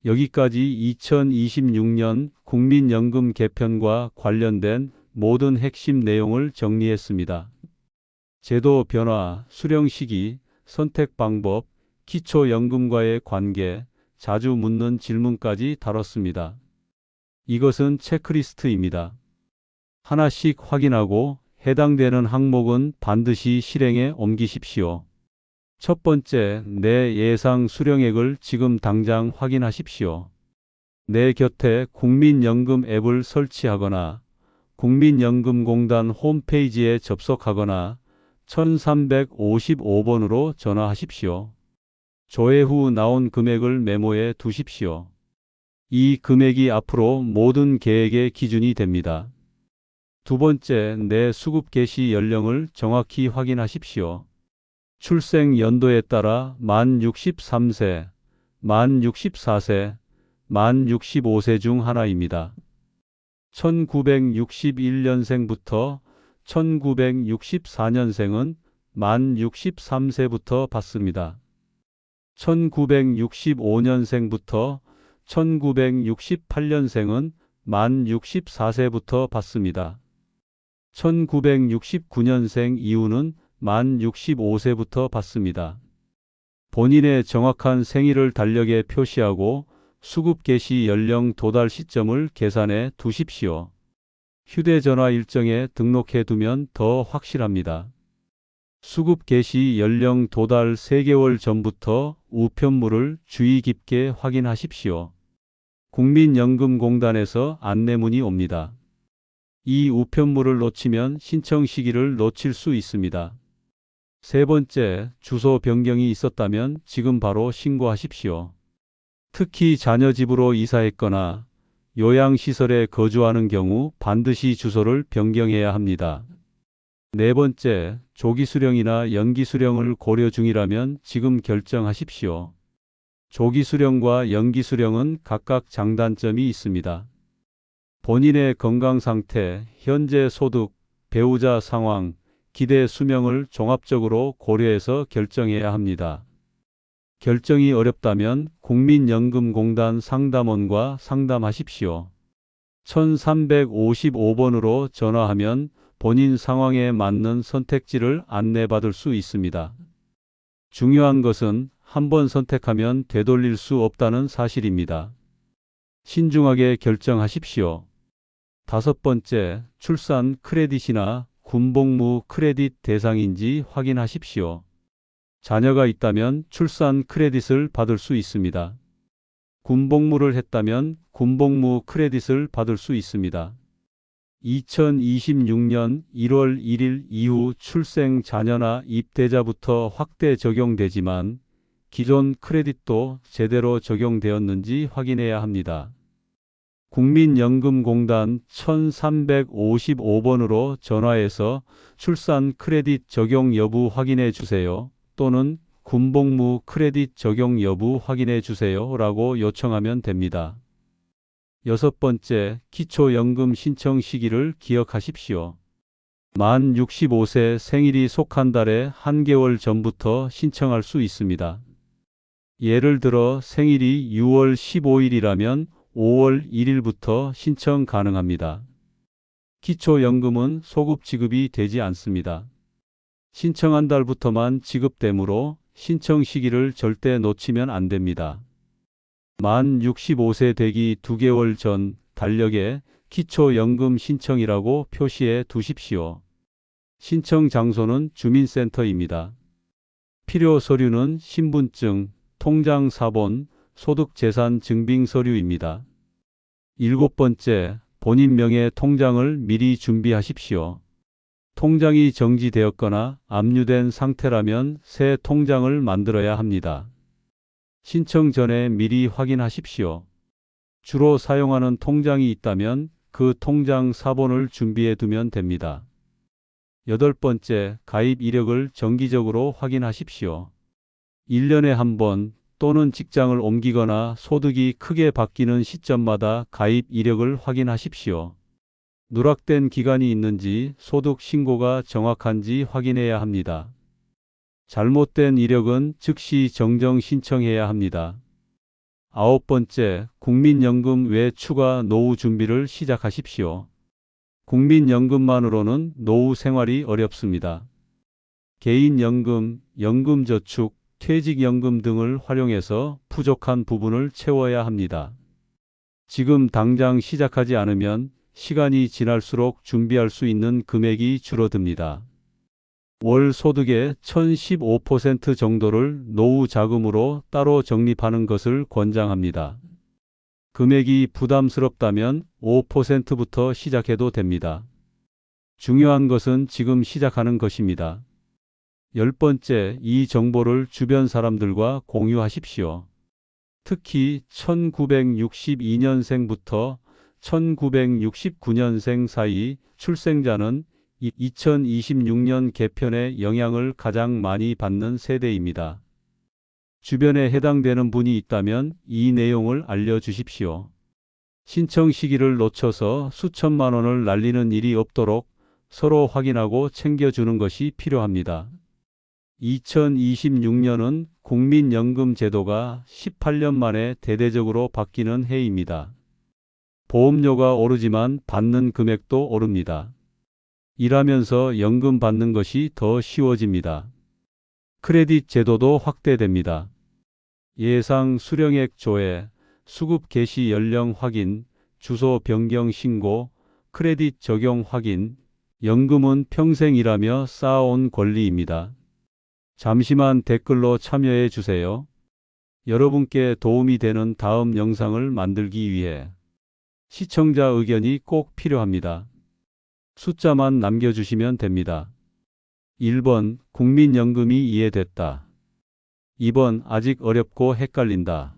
여기까지 2026년 국민연금 개편과 관련된 모든 핵심 내용을 정리했습니다. 제도 변화, 수령 시기, 선택 방법, 기초연금과의 관계, 자주 묻는 질문까지 다뤘습니다. 이것은 체크리스트입니다. 하나씩 확인하고 해당되는 항목은 반드시 실행에 옮기십시오. 첫 번째, 내 예상 수령액을 지금 당장 확인하십시오. 내 곁에 국민연금 앱을 설치하거나 국민연금공단 홈페이지에 접속하거나 1355번으로 전화하십시오. 조회 후 나온 금액을 메모해 두십시오. 이 금액이 앞으로 모든 계획의 기준이 됩니다. 두 번째, 내 수급 개시 연령을 정확히 확인하십시오. 출생 연도에 따라 만 63세, 만 64세, 만 65세 중 하나입니다. 1961년생부터 1964년생은 만 63세부터 받습니다. 1965년생부터 1968년생은 만 64세부터 받습니다. 1969년생 이후는 만 65세부터 받습니다. 본인의 정확한 생일을 달력에 표시하고 수급 개시 연령 도달 시점을 계산해 두십시오. 휴대전화 일정에 등록해 두면 더 확실합니다. 수급 개시 연령 도달 3개월 전부터 우편물을 주의 깊게 확인하십시오. 국민연금공단에서 안내문이 옵니다. 이 우편물을 놓치면 신청 시기를 놓칠 수 있습니다. 세 번째, 주소 변경이 있었다면 지금 바로 신고하십시오. 특히 자녀 집으로 이사했거나 요양시설에 거주하는 경우 반드시 주소를 변경해야 합니다. 네 번째, 조기 수령이나 연기 수령을 고려 중이라면 지금 결정하십시오. 조기 수령과 연기 수령은 각각 장단점이 있습니다. 본인의 건강 상태, 현재 소득, 배우자 상황, 기대 수명을 종합적으로 고려해서 결정해야 합니다. 결정이 어렵다면 국민연금공단 상담원과 상담하십시오. 1355번으로 전화하면 본인 상황에 맞는 선택지를 안내받을 수 있습니다. 중요한 것은 한번 선택하면 되돌릴 수 없다는 사실입니다. 신중하게 결정하십시오. 다섯 번째, 출산 크레딧이나 군복무 크레딧 대상인지 확인하십시오. 자녀가 있다면 출산 크레딧을 받을 수 있습니다. 군복무를 했다면 군복무 크레딧을 받을 수 있습니다. 2026년 1월 1일 이후 출생 자녀나 입대자부터 확대 적용되지만 기존 크레딧도 제대로 적용되었는지 확인해야 합니다. 국민연금공단 1355번으로 전화해서 출산 크레딧 적용 여부 확인해 주세요. 또는 군복무 크레딧 적용 여부 확인해 주세요 라고 요청하면 됩니다. 여섯 번째, 기초연금 신청 시기를 기억하십시오. 만 65세 생일이 속한 달에 한 개월 전부터 신청할 수 있습니다. 예를 들어 생일이 6월 15일이라면 5월 1일부터 신청 가능합니다. 기초연금은 소급 지급이 되지 않습니다. 신청한 달부터만 지급되므로 신청 시기를 절대 놓치면 안 됩니다. 만 65세 되기 2개월 전 달력에 기초연금 신청이라고 표시해 두십시오. 신청 장소는 주민센터입니다. 필요 서류는 신분증, 통장 사본, 소득재산 증빙 서류입니다. 일곱 번째, 본인 명의 통장을 미리 준비하십시오. 통장이 정지되었거나 압류된 상태라면 새 통장을 만들어야 합니다. 신청 전에 미리 확인하십시오. 주로 사용하는 통장이 있다면 그 통장 사본을 준비해 두면 됩니다. 여덟 번째, 가입 이력을 정기적으로 확인하십시오. 1년에 한 번 또는 직장을 옮기거나 소득이 크게 바뀌는 시점마다 가입 이력을 확인하십시오. 누락된 기간이 있는지 소득 신고가 정확한지 확인해야 합니다. 잘못된 이력은 즉시 정정 신청해야 합니다. 9번째, 국민연금 외 추가 노후 준비를 시작하십시오. 국민연금만으로는 노후 생활이 어렵습니다. 개인연금, 연금저축, 퇴직연금 등을 활용해서 부족한 부분을 채워야 합니다. 지금 당장 시작하지 않으면 시간이 지날수록 준비할 수 있는 금액이 줄어듭니다. 월 소득의 1015% 정도를 노후 자금으로 따로 적립하는 것을 권장합니다. 금액이 부담스럽다면 5%부터 시작해도 됩니다. 중요한 것은 지금 시작하는 것입니다. 10번째, 이 정보를 주변 사람들과 공유하십시오. 특히 1962년생부터 1969년생 사이 출생자는 2026년 개편의 영향을 가장 많이 받는 세대입니다. 주변에 해당되는 분이 있다면 이 내용을 알려주십시오. 신청 시기를 놓쳐서 수천만 원을 날리는 일이 없도록 서로 확인하고 챙겨주는 것이 필요합니다. 2026년은 국민연금 제도가 18년 만에 대대적으로 바뀌는 해입니다. 보험료가 오르지만 받는 금액도 오릅니다. 일하면서 연금 받는 것이 더 쉬워집니다. 크레딧 제도도 확대됩니다. 예상 수령액 조회, 수급 개시 연령 확인, 주소 변경 신고, 크레딧 적용 확인, 연금은 평생 일하며 쌓아온 권리입니다. 잠시만 댓글로 참여해 주세요. 여러분께 도움이 되는 다음 영상을 만들기 위해 시청자 의견이 꼭 필요합니다. 숫자만 남겨주시면 됩니다. 1번, 국민연금이 이해됐다. 2번, 아직 어렵고 헷갈린다.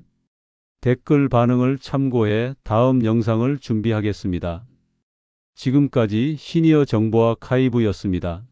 댓글 반응을 참고해 다음 영상을 준비하겠습니다. 지금까지 시니어 정보 아카이브였습니다.